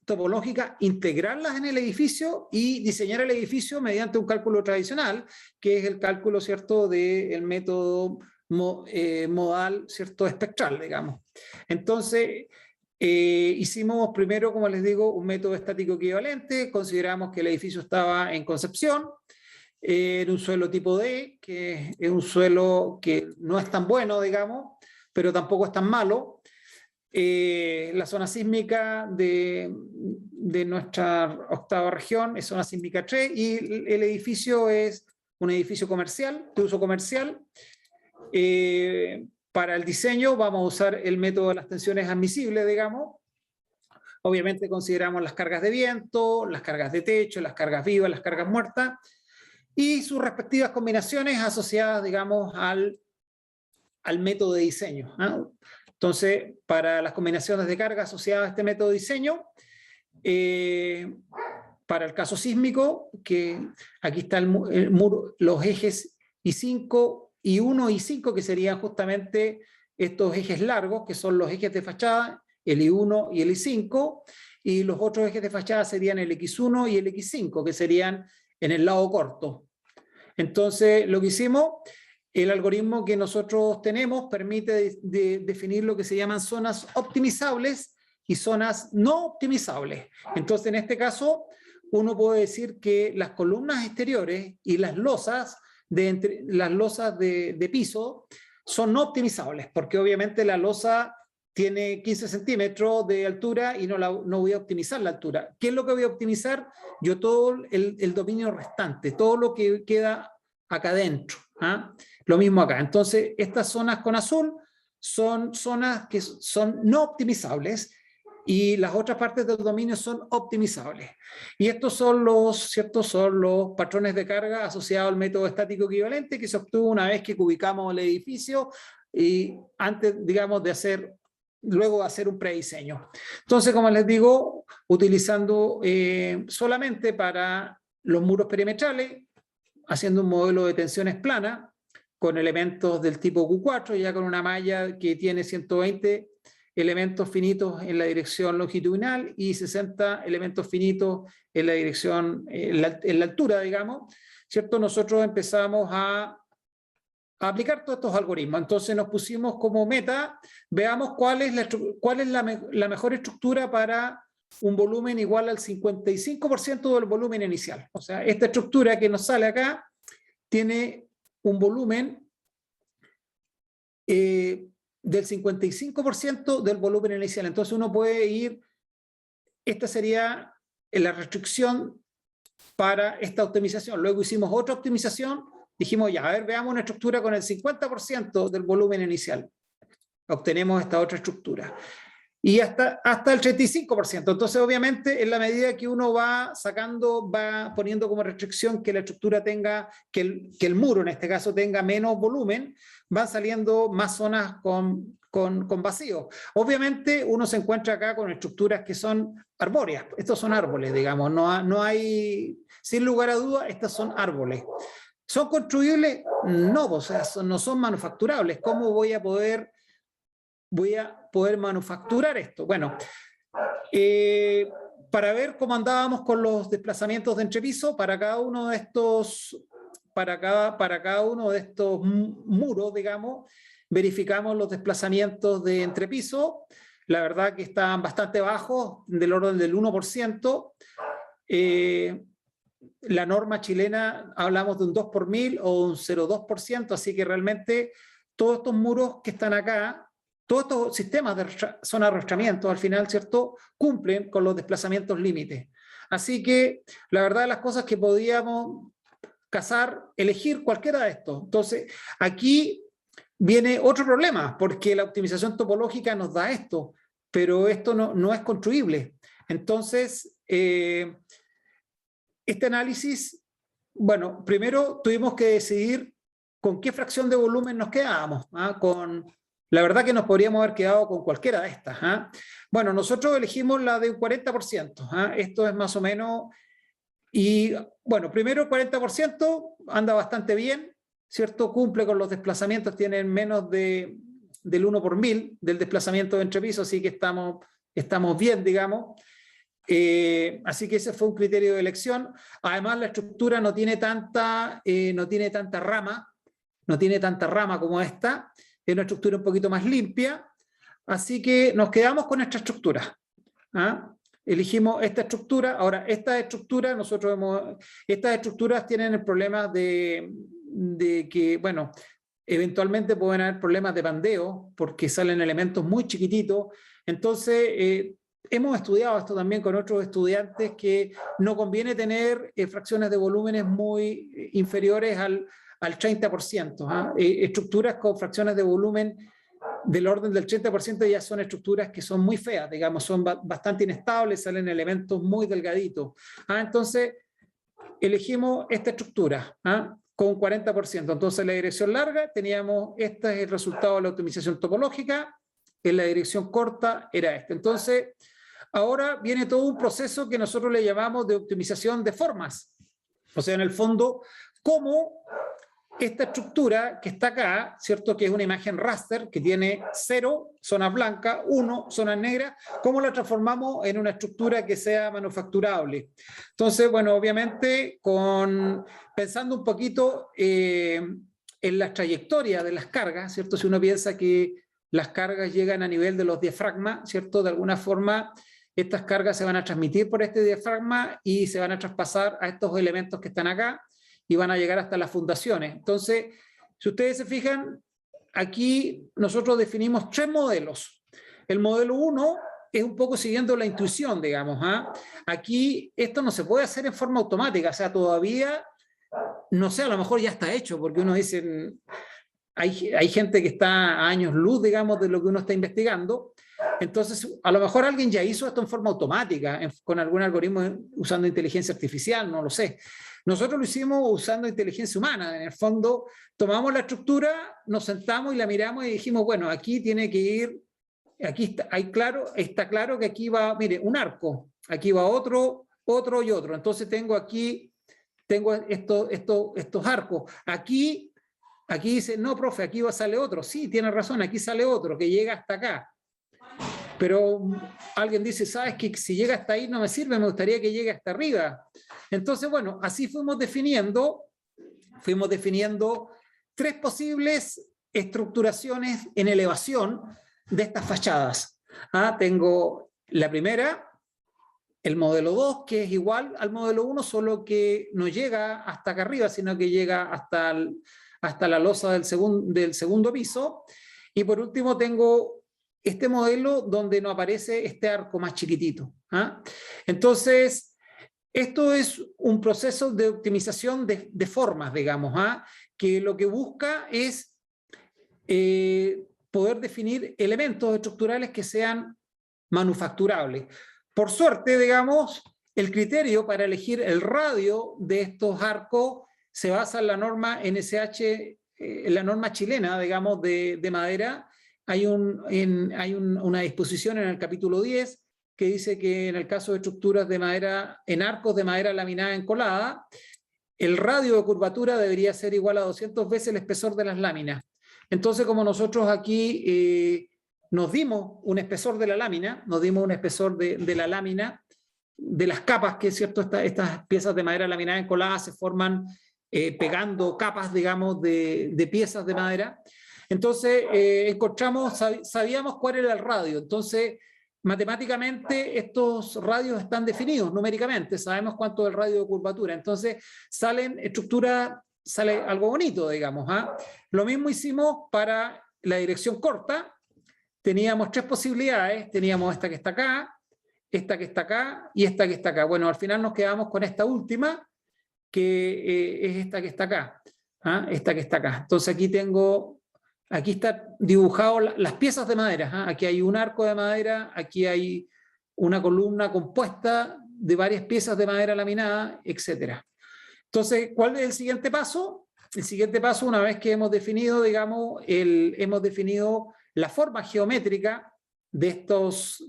topológicas, integrarlas en el edificio y diseñar el edificio mediante un cálculo tradicional, que es el cálculo, ¿cierto?, del método modal, ¿cierto?, espectral, digamos. Entonces, hicimos primero, como les digo, un método estático equivalente. Consideramos que el edificio estaba en Concepción, en un suelo tipo D, que es un suelo que no es tan bueno, digamos, pero tampoco es tan malo. La zona sísmica de nuestra octava región es zona sísmica 3 y el edificio es un edificio comercial, de uso comercial. Para el diseño vamos a usar el método de las tensiones admisibles, digamos. Obviamente consideramos las cargas de viento, las cargas de techo, las cargas vivas, las cargas muertas y sus respectivas combinaciones asociadas, digamos, al método de diseño, ¿no? Entonces, para las combinaciones de carga asociadas a este método de diseño, para el caso sísmico, que aquí está el muro, los ejes I5, I1 y I5, que serían justamente estos ejes largos, que son los ejes de fachada, el I1 y el I5, y los otros ejes de fachada serían el X1 y el X5, que serían en el lado corto. Entonces, lo que hicimos, el algoritmo que nosotros tenemos permite definir lo que se llaman zonas optimizables y zonas no optimizables. Entonces, en este caso, uno puede decir que las columnas exteriores y las losas de piso son no optimizables, porque obviamente la losa tiene 15 centímetros de altura y no voy a optimizar la altura. ¿Qué es lo que voy a optimizar? Yo todo el dominio restante, todo lo que queda acá adentro. ¿Ah? Lo mismo acá. Entonces, estas zonas con azul son zonas que son no optimizables y las otras partes del dominio son optimizables. Y estos son los patrones de carga asociados al método estático equivalente que se obtuvo una vez que ubicamos el edificio y antes, digamos, luego de hacer un prediseño. Entonces, como les digo, utilizando solamente para los muros perimetrales, haciendo un modelo de tensiones planas con elementos del tipo Q4, ya con una malla que tiene 120 elementos finitos en la dirección longitudinal y 60 elementos finitos en la dirección, en la altura, digamos, ¿cierto? Nosotros empezamos a aplicar todos estos algoritmos. Entonces nos pusimos como meta, veamos cuál es la mejor estructura para un volumen igual al 55% del volumen inicial. O sea, esta estructura que nos sale acá tiene un volumen del 55% del volumen inicial. Entonces uno puede ir, esta sería la restricción para esta optimización. Luego hicimos otra optimización, dijimos ya, a ver, veamos una estructura con el 50% del volumen inicial. Obtenemos esta otra estructura. Y hasta el 35%. Entonces, obviamente, en la medida que uno va poniendo como restricción que la estructura tenga, que el muro en este caso tenga menos volumen, van saliendo más zonas con vacío. Obviamente, uno se encuentra acá con estructuras que son arbóreas. Estos son árboles, digamos. No hay, sin lugar a duda, estas son árboles. ¿Son construibles? No, o sea, no son manufacturables. ¿Cómo voy a poder manufacturar esto? Bueno, para ver cómo andábamos con los desplazamientos de entrepiso, para cada uno de estos muros, digamos, verificamos los desplazamientos de entrepiso. La verdad que están bastante bajos, del orden del 1%. La norma chilena hablamos de un 2 por 1000 o un 0,2%, así que realmente todos estos muros que están acá, todos estos sistemas de zona de arrastramiento, al final, ¿cierto?, cumplen con los desplazamientos límites. Así que la verdad de las cosas que podíamos elegir cualquiera de estos. Entonces, aquí viene otro problema, porque la optimización topológica nos da esto, pero esto no es construible. Entonces, este análisis, bueno, primero tuvimos que decidir con qué fracción de volumen nos quedábamos, ¿ah? La verdad que nos podríamos haber quedado con cualquiera de estas. ¿Ah? Bueno, nosotros elegimos la de un 40%. ¿Ah? Esto es más o menos, y bueno, primero el 40% anda bastante bien, ¿cierto? Cumple con los desplazamientos, tienen menos del 1 por 1000 del desplazamiento de entrepiso, así que estamos bien, digamos. Así que ese fue un criterio de elección. Además, la estructura no tiene tanta rama como esta. Es una estructura un poquito más limpia, así que nos quedamos con esta estructura. ¿Ah? Elegimos esta estructura. Ahora, estas estructuras tienen el problema de que, bueno, eventualmente pueden haber problemas de bandeo porque salen elementos muy chiquititos. Entonces, hemos estudiado esto también con otros estudiantes, que no conviene tener fracciones de volúmenes muy inferiores al 30%. ¿Ah? Estructuras con fracciones de volumen del orden del 30% ya son estructuras que son muy feas, digamos, son bastante inestables, salen elementos muy delgaditos. ¿Ah? Entonces, elegimos esta estructura, ¿ah? Con 40%. Entonces, la dirección larga teníamos, este es el resultado de la optimización topológica, en la dirección corta era este. Entonces, ahora viene todo un proceso que nosotros le llamamos de optimización de formas. O sea, en el fondo, cómo esta estructura que está acá, ¿cierto? Que es una imagen raster que tiene 0, zonas blancas, 1, zonas negras, ¿cómo la transformamos en una estructura que sea manufacturable? Entonces, bueno, obviamente, pensando un poquito en la trayectoria de las cargas, ¿cierto? Si uno piensa que las cargas llegan a nivel de los diafragmas, ¿cierto? De alguna forma, estas cargas se van a transmitir por este diafragma y se van a traspasar a estos elementos que están acá, y van a llegar hasta las fundaciones. Entonces, si ustedes se fijan, aquí nosotros definimos 3 modelos. El modelo 1 es un poco siguiendo la intuición, digamos. ¿Ah? Aquí esto no se puede hacer en forma automática, o sea, todavía, no sé, a lo mejor ya está hecho, porque uno dice, hay gente que está a años luz, digamos, de lo que uno está investigando. Entonces, a lo mejor alguien ya hizo esto en forma automática, con algún algoritmo usando inteligencia artificial, no lo sé. Nosotros lo hicimos usando inteligencia humana. En el fondo, tomamos la estructura, nos sentamos y la miramos y dijimos, bueno, aquí tiene que ir, aquí está claro que aquí va, mire, un arco, aquí va otro y otro. Entonces tengo estos arcos. Aquí dice, no, profe, aquí sale otro. Sí, tiene razón, aquí sale otro que llega hasta acá. Pero alguien dice, ¿sabes que si llega hasta ahí no me sirve? Me gustaría que llegue hasta arriba. Entonces, bueno, así fuimos definiendo 3 posibles estructuraciones en elevación de estas fachadas. Tengo la primera, el modelo 2, que es igual al modelo 1, solo que no llega hasta acá arriba, sino que llega hasta la losa del segundo piso. Y por último tengo este modelo donde no aparece este arco más chiquitito. Entonces, esto es un proceso de optimización de formas, digamos, que lo que busca es poder definir elementos estructurales que sean manufacturables. Por suerte, digamos, el criterio para elegir el radio de estos arcos se basa en la norma NSH, la norma chilena, digamos, de madera. Hay una disposición en el capítulo 10 que dice que en el caso de estructuras de madera, en arcos de madera laminada encolada, el radio de curvatura debería ser igual a 200 veces el espesor de las láminas. Entonces, como nosotros aquí nos dimos un espesor de la lámina, nos dimos un espesor de la lámina, de las capas, que es cierto, estas piezas de madera laminada encolada se forman pegando capas, digamos, de piezas de madera. Entonces, sabíamos cuál era el radio. Entonces, matemáticamente, estos radios están definidos numéricamente. Sabemos cuánto es el radio de curvatura. Entonces, sale algo bonito, digamos. Lo mismo hicimos para la dirección corta. Teníamos 3 posibilidades. Teníamos esta que está acá, esta que está acá y esta que está acá. Bueno, al final nos quedamos con esta última, que es esta que está acá. Esta que está acá. Entonces, aquí está dibujado las piezas de madera. Aquí hay un arco de madera, aquí hay una columna compuesta de varias piezas de madera laminada, etc. Entonces, ¿cuál es el siguiente paso? El siguiente paso, una vez que hemos definido, digamos, hemos definido la forma geométrica de estos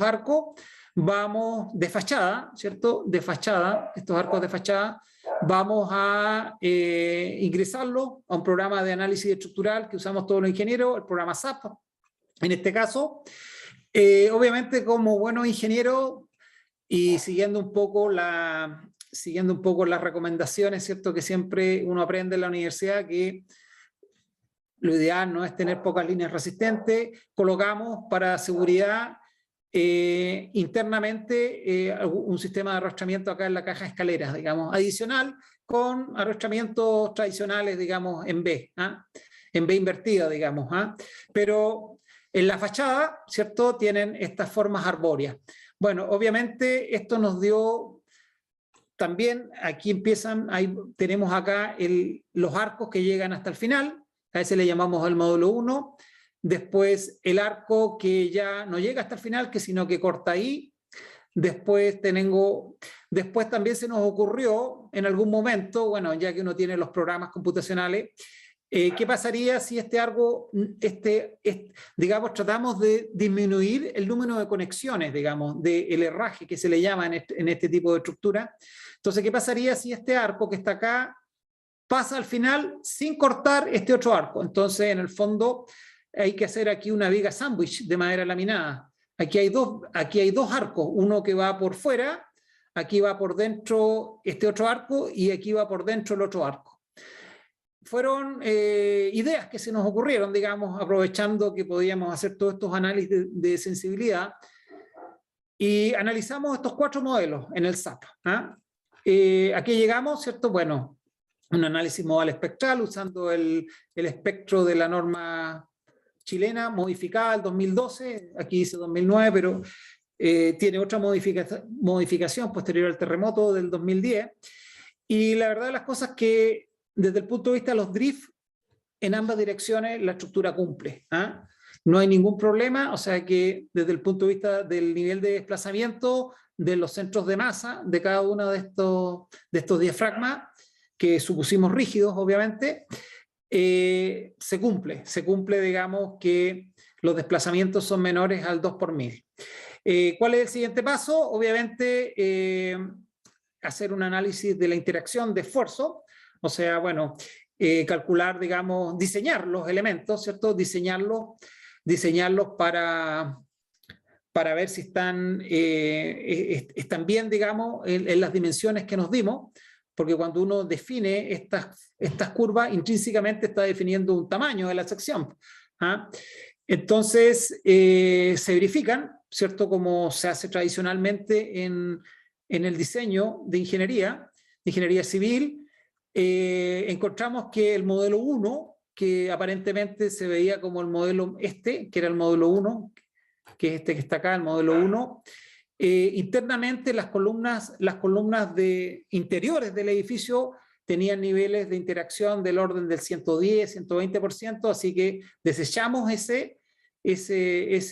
arcos, vamos de fachada, ¿cierto? De fachada, estos arcos de fachada, vamos a ingresarlo a un programa de análisis estructural que usamos todos los ingenieros, el programa SAP, en este caso. Obviamente, como buenos ingenieros y siguiendo un poco las recomendaciones, ¿cierto? Que siempre uno aprende en la universidad, que lo ideal no es tener pocas líneas resistentes. Colocamos para seguridad internamente un sistema de arrastramiento acá en la caja de escaleras, digamos, adicional, con arrastramientos tradicionales, digamos, en B. en B invertida, digamos, ¿ah? Pero en la fachada, ¿cierto?, tienen estas formas arbóreas. Bueno, obviamente esto nos dio también, aquí empiezan, tenemos acá los arcos que llegan hasta el final, a ese le llamamos el módulo 1, después el arco que ya no llega hasta el final, sino que corta ahí, después también se nos ocurrió en algún momento, bueno, ya que uno tiene los programas computacionales, ¿qué pasaría si este arco, digamos, tratamos de disminuir el número de conexiones, digamos, del herraje que se le llama en este tipo de estructura? Entonces, ¿qué pasaría si este arco que está acá pasa al final sin cortar este otro arco? Entonces, en el fondo, hay que hacer aquí una viga sándwich de madera laminada. Aquí hay dos arcos, uno que va por fuera, aquí va por dentro este otro arco y aquí va por dentro el otro arco. Fueron ideas que se nos ocurrieron, digamos, aprovechando que podíamos hacer todos estos análisis de sensibilidad, y analizamos estos 4 modelos en el SAP. ¿Ah? Aquí llegamos, ¿cierto? Bueno, un análisis modal espectral usando el espectro de la norma chilena modificada del 2012, aquí dice 2009, pero tiene otra modificación posterior al terremoto del 2010, y la verdad de las cosas que desde el punto de vista de los drift, en ambas direcciones la estructura cumple. ¿Ah? No hay ningún problema, o sea que desde el punto de vista del nivel de desplazamiento de los centros de masa de cada uno de estos diafragmas, que supusimos rígidos, obviamente, se cumple, digamos, que los desplazamientos son menores al 2 por 1000. ¿Cuál es el siguiente paso? Obviamente, hacer un análisis de la interacción de esfuerzo, o sea, bueno, calcular, digamos, diseñar los elementos, ¿cierto? Diseñarlos para ver si están bien, digamos, en las dimensiones que nos dimos, porque cuando uno define estas curvas, intrínsecamente está definiendo un tamaño de la sección. ¿Ah? Entonces, se verifican, ¿cierto? Como se hace tradicionalmente en el diseño de ingeniería civil. Encontramos que el modelo 1, que aparentemente se veía como el modelo que era el modelo 1, que es este que está acá, el modelo 1, internamente las columnas interiores del edificio tenían niveles de interacción del orden del 110, 120%, así que desechamos ese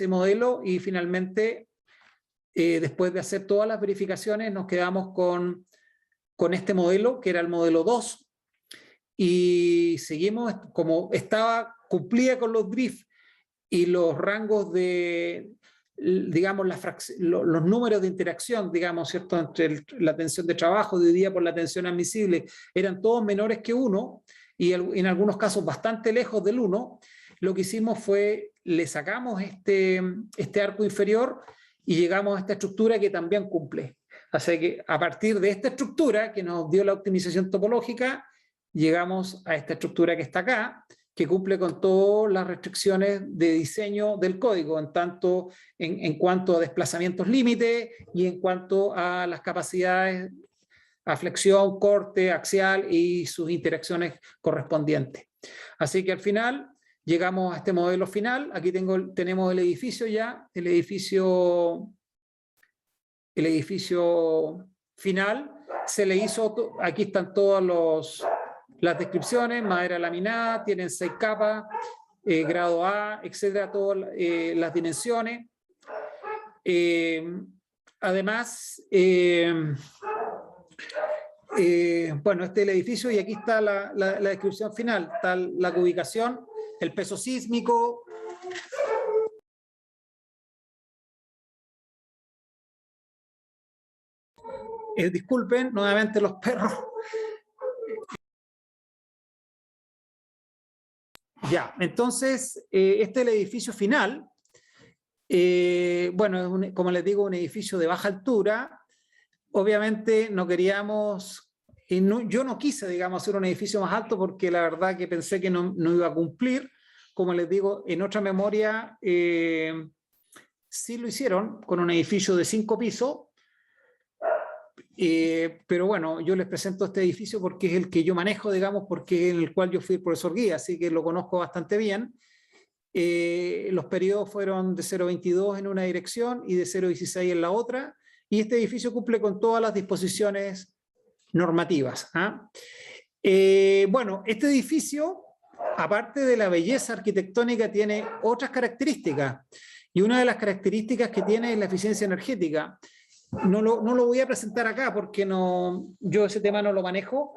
modelo y finalmente, después de hacer todas las verificaciones, nos quedamos con este modelo, que era el modelo 2, y seguimos, como cumplía con los drift y los rangos de, digamos, los números de interacción, digamos, ¿cierto?, entre la tensión de trabajo dividida por la tensión admisible, eran todos menores que 1, y en algunos casos bastante lejos del 1, lo que hicimos fue, le sacamos este arco inferior y llegamos a esta estructura que también cumple. Así que a partir de esta estructura que nos dio la optimización topológica, llegamos a esta estructura que está acá, que cumple con todas las restricciones de diseño del código, en cuanto a desplazamientos límite y en cuanto a las capacidades a flexión, corte, axial y sus interacciones correspondientes. Así que al final llegamos a este modelo final. Aquí tenemos el edificio ya, el edificio final. Se le hizo, aquí están todas las descripciones: madera laminada, tienen 6 capas, grado A, etcétera, todas las dimensiones. Además, bueno, este es el edificio y aquí está la descripción final, está la ubicación, el peso sísmico. Disculpen, nuevamente los perros. Ya, entonces, este es el edificio final. Bueno, es como les digo, un edificio de baja altura. Obviamente no queríamos, yo no quise, digamos, hacer un edificio más alto porque la verdad que pensé que no iba a cumplir. Como les digo, en otra memoria sí lo hicieron con un edificio de 5 pisos, Pero bueno, yo les presento este edificio porque es el que yo manejo, digamos, porque es en el cual yo fui el profesor guía, así que lo conozco bastante bien. Los periodos fueron de 0,22 en una dirección y de 0,16 en la otra, y este edificio cumple con todas las disposiciones normativas. Bueno, este edificio, aparte de la belleza arquitectónica, tiene otras características, y una de las características que tiene es la eficiencia energética. No lo voy a presentar acá porque yo ese tema no lo manejo,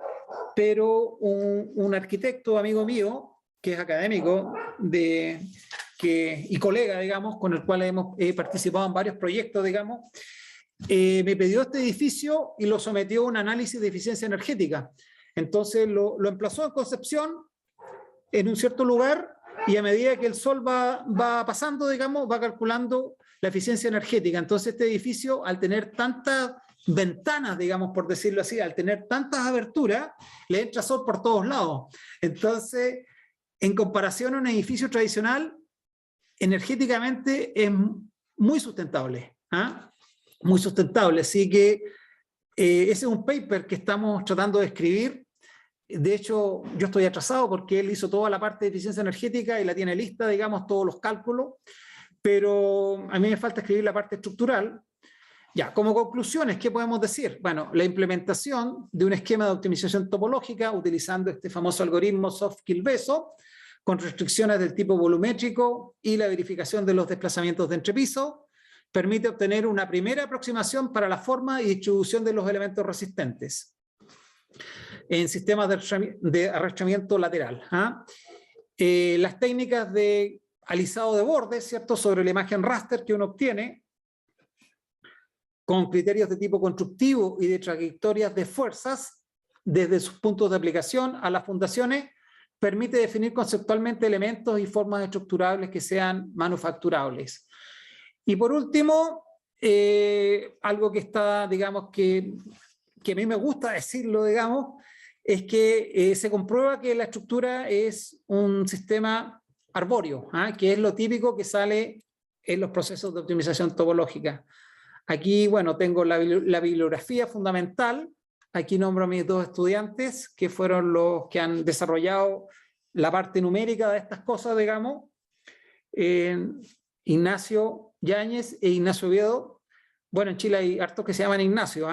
pero un arquitecto amigo mío, que es académico y colega, digamos, con el cual hemos participado en varios proyectos, digamos, me pidió este edificio y lo sometió a un análisis de eficiencia energética. Entonces lo emplazó en Concepción, en un cierto lugar, y a medida que el sol va pasando, digamos, va calculando la eficiencia energética. Entonces este edificio, al tener tantas ventanas, digamos, por decirlo así, al tener tantas aberturas, le entra sol por todos lados. Entonces, en comparación a un edificio tradicional, energéticamente es muy sustentable. Muy sustentable. Así que ese es un paper que estamos tratando de escribir. De hecho, yo estoy atrasado porque él hizo toda la parte de eficiencia energética y la tiene lista, digamos, todos los cálculos, pero a mí me falta escribir la parte estructural. Ya, como conclusiones, ¿qué podemos decir? Bueno, la implementación de un esquema de optimización topológica utilizando este famoso algoritmo Soft-Kill-Bezo, con restricciones del tipo volumétrico y la verificación de los desplazamientos de entrepiso, permite obtener una primera aproximación para la forma y distribución de los elementos resistentes en sistemas de arrastramiento lateral. Las técnicas de alisado de bordes, ¿cierto?, sobre la imagen raster que uno obtiene, con criterios de tipo constructivo y de trayectorias de fuerzas, desde sus puntos de aplicación a las fundaciones, permite definir conceptualmente elementos y formas estructurables que sean manufacturables. Y por último, algo que está, digamos, que a mí me gusta decirlo, digamos, es que se comprueba que la estructura es un sistema arbóreo, que es lo típico que sale en los procesos de optimización topológica. Aquí, bueno, tengo la bibliografía fundamental. Aquí nombro a mis dos estudiantes, que fueron los que han desarrollado la parte numérica de estas cosas, digamos. Ignacio Yáñez e Ignacio Oviedo. Bueno, en Chile hay hartos que se llaman Ignacio.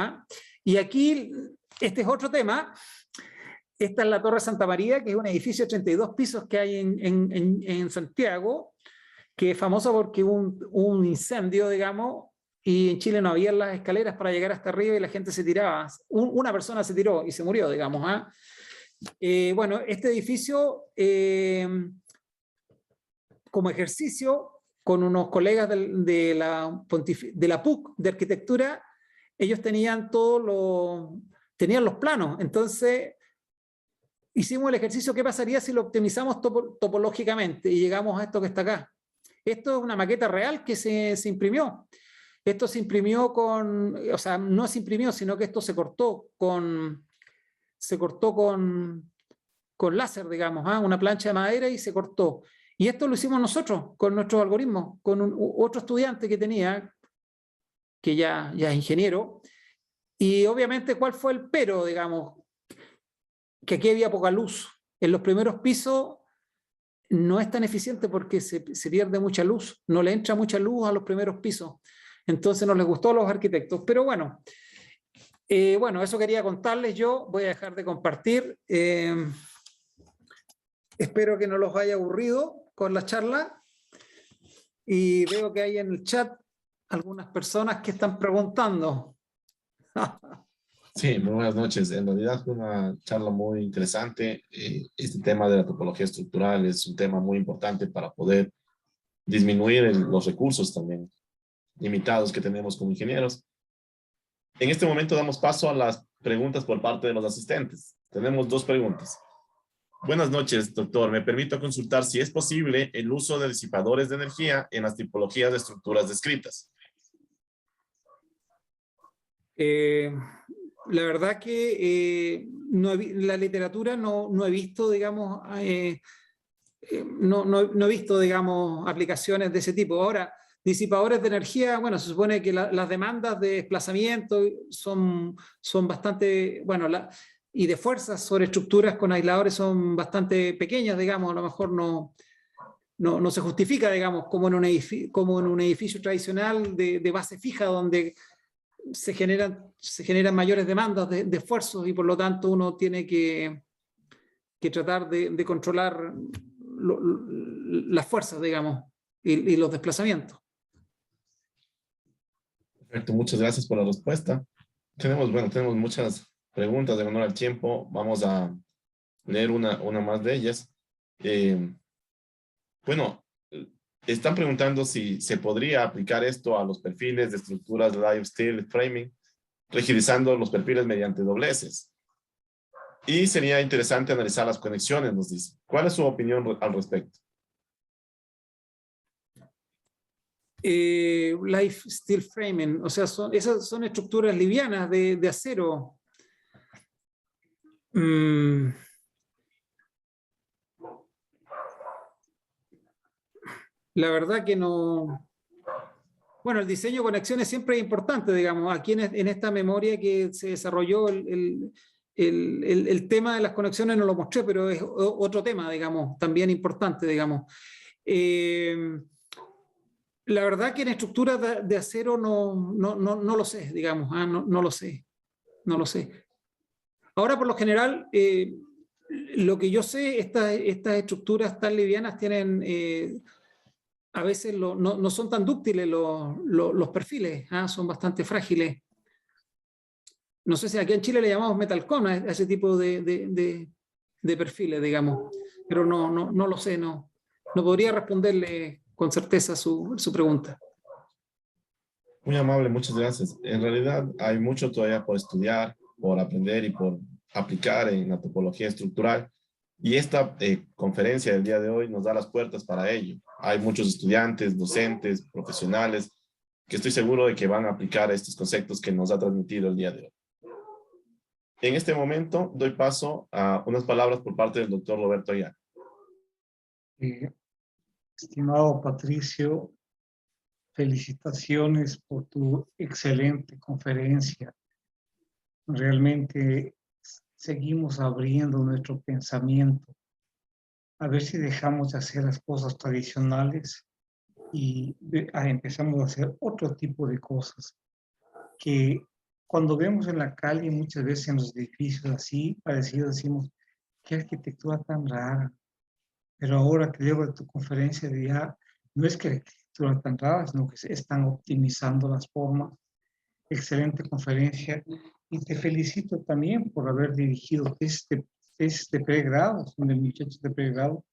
Y aquí, este es otro tema. Esta es la Torre Santa María, que es un edificio de 32 pisos que hay en Santiago, que es famoso porque hubo un incendio, digamos, y en Chile no había las escaleras para llegar hasta arriba y la gente se tiraba. Una persona se tiró y se murió, digamos. Bueno, este edificio, como ejercicio, con unos colegas de la PUC de arquitectura, ellos tenían tenían los planos. Entonces, hicimos el ejercicio, ¿qué pasaría si lo optimizamos topológicamente y llegamos a esto que está acá? Esto es una maqueta real que se imprimió. Esto se imprimió o sea, no se imprimió, sino que esto se cortó con láser, digamos, una plancha de madera y se cortó. Y esto lo hicimos nosotros, con nuestros algoritmos, con otro estudiante que tenía, que ya es ingeniero. Y obviamente, ¿cuál fue el pero, digamos? Que aquí había poca luz. En los primeros pisos no es tan eficiente porque se pierde mucha luz, no le entra mucha luz a los primeros pisos. Entonces no les gustó a los arquitectos. Pero bueno, eso quería contarles yo. Voy a dejar de compartir. Espero que no los haya aburrido con la charla. Y veo que hay en el chat algunas personas que están preguntando. Sí, muy buenas noches. En realidad fue una charla muy interesante. Este tema de la topología estructural es un tema muy importante para poder disminuir los recursos también limitados que tenemos como ingenieros. En este momento damos paso a las preguntas por parte de los asistentes. Tenemos dos preguntas. Buenas noches, doctor. Me permito consultar si es posible el uso de disipadores de energía en las tipologías de estructuras descritas. La verdad que la literatura no he visto, digamos, no he visto, digamos, aplicaciones de ese tipo. Ahora, Disipadores de energía, bueno, se supone que las demandas de desplazamiento son bastante, bueno, y de fuerzas sobre estructuras con aisladores son bastante pequeñas, digamos, a lo mejor no se justifica, digamos, como en un edificio tradicional de base fija, donde se generan mayores demandas de esfuerzos y por lo tanto uno tiene que tratar de controlar las fuerzas, digamos, y los desplazamientos. Perfecto, muchas gracias por la respuesta. Tenemos muchas preguntas de honor al tiempo. Vamos a leer una más de ellas. Bueno, están preguntando si se podría aplicar esto a los perfiles de estructuras live steel framing, rigidizando los perfiles mediante dobleces. Y sería interesante analizar las conexiones, nos dice. ¿Cuál es su opinión al respecto? Live steel framing, o sea, esas son estructuras livianas de acero. La verdad que no. Bueno, el diseño de conexiones siempre es importante, digamos. Aquí en esta memoria que se desarrolló el tema de las conexiones no lo mostré, pero es otro tema, digamos, también importante, digamos. La verdad que en estructuras de acero no lo sé, digamos, no lo sé, no lo sé. Ahora, por lo general, lo que yo sé, estas estructuras tan livianas tienen, a veces no son tan dúctiles los perfiles, son bastante frágiles. No sé si aquí en Chile le llamamos metalcom a ese tipo de perfiles, digamos, pero no lo sé, no podría responderle con certeza su pregunta. Muy amable, muchas gracias. En realidad hay mucho todavía por estudiar, por aprender y por aplicar en la topología estructural. Y esta conferencia del día de hoy nos da las puertas para ello. Hay muchos estudiantes, docentes, profesionales, que estoy seguro de que van a aplicar estos conceptos que nos ha transmitido el día de hoy. En este momento doy paso a unas palabras por parte del doctor Roberto Aguiar. Estimado Patricio, felicitaciones por tu excelente conferencia. Realmente seguimos abriendo nuestro pensamiento. A ver si dejamos de hacer las cosas tradicionales y empezamos a hacer otro tipo de cosas que cuando vemos en la calle, muchas veces en los edificios así parecidos, decimos, qué arquitectura tan rara. Pero ahora que llego a tu conferencia de ya, no es que la arquitectura tan rara, sino que se están optimizando las formas. Excelente conferencia. Y te felicito también por haber dirigido tesis de pregrado, son de muchachos de pregrado,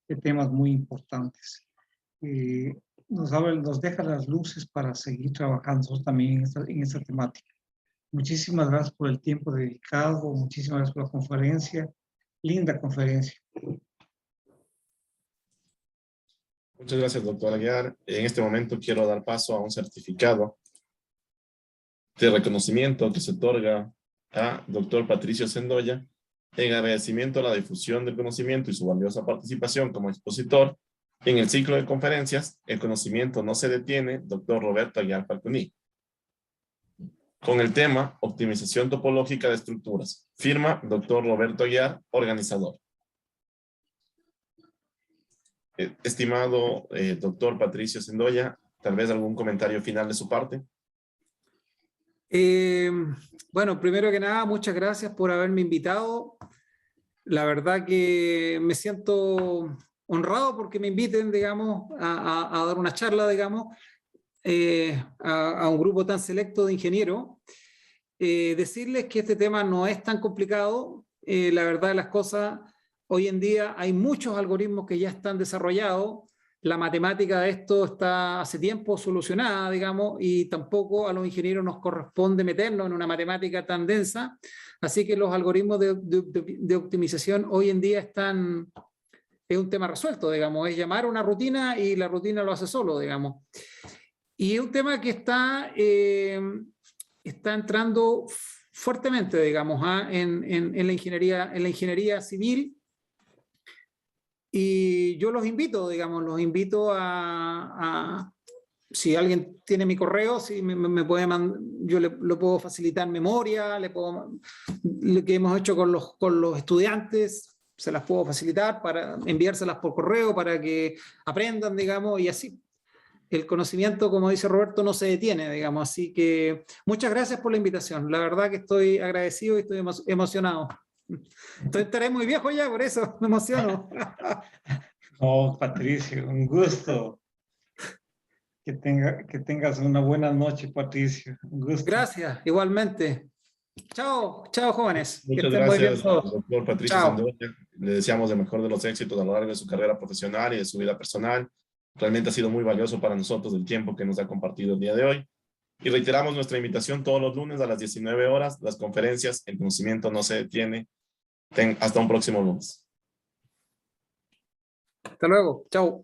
de temas muy importantes. Nos deja las luces para seguir trabajando también en esta temática. Muchísimas gracias por el tiempo dedicado, muchísimas gracias por la conferencia. Linda conferencia. Muchas gracias, doctor Aguiar. En este momento quiero dar paso a un certificado de reconocimiento que se otorga a doctor Patricio Sendoya en agradecimiento a la difusión del conocimiento y su valiosa participación como expositor en el ciclo de conferencias El conocimiento no se detiene, doctor Roberto Aguiar Falconi, con el tema Optimización topológica de estructuras. Firma doctor Roberto Aguiar, organizador. Estimado doctor Patricio Sendoya, tal vez algún comentario final de su parte. Bueno, primero que nada, muchas gracias por haberme invitado. La verdad que me siento honrado porque me inviten, digamos, a dar una charla, digamos, a un grupo tan selecto de ingenieros. Decirles que este tema no es tan complicado. La verdad de las cosas, hoy en día hay muchos algoritmos que ya están desarrollados. La matemática de esto está hace tiempo solucionada, digamos, y tampoco a los ingenieros nos corresponde meternos en una matemática tan densa. Así que los algoritmos de optimización hoy en día es un tema resuelto, digamos, es llamar a una rutina y la rutina lo hace solo, digamos. Y es un tema que está entrando fuertemente, digamos, en la ingeniería civil. Y yo los invito, digamos, a si alguien tiene mi correo, si me puede yo lo puedo facilitar memoria, lo que hemos hecho con los estudiantes, se las puedo facilitar para enviárselas por correo para que aprendan, digamos, y así. El conocimiento, como dice Roberto, no se detiene, digamos. Así que muchas gracias por la invitación. La verdad que estoy agradecido y estoy emocionado. Estaré muy viejo ya, por eso me emociono. No, Patricio, un gusto. Que tengas una buena noche, Patricio. Un gusto. Gracias, igualmente. Chao, chao, jóvenes. Que Muchas estén muy bien gracias al todos. doctor Patricio Chao. Sendoya. Le deseamos el mejor de los éxitos a lo largo de su carrera profesional y de su vida personal. Realmente ha sido muy valioso para nosotros el tiempo que nos ha compartido el día de hoy. Y reiteramos nuestra invitación todos los lunes a las 19 horas, las conferencias, el conocimiento no se detiene. Hasta un próximo lunes. Hasta luego. Chao.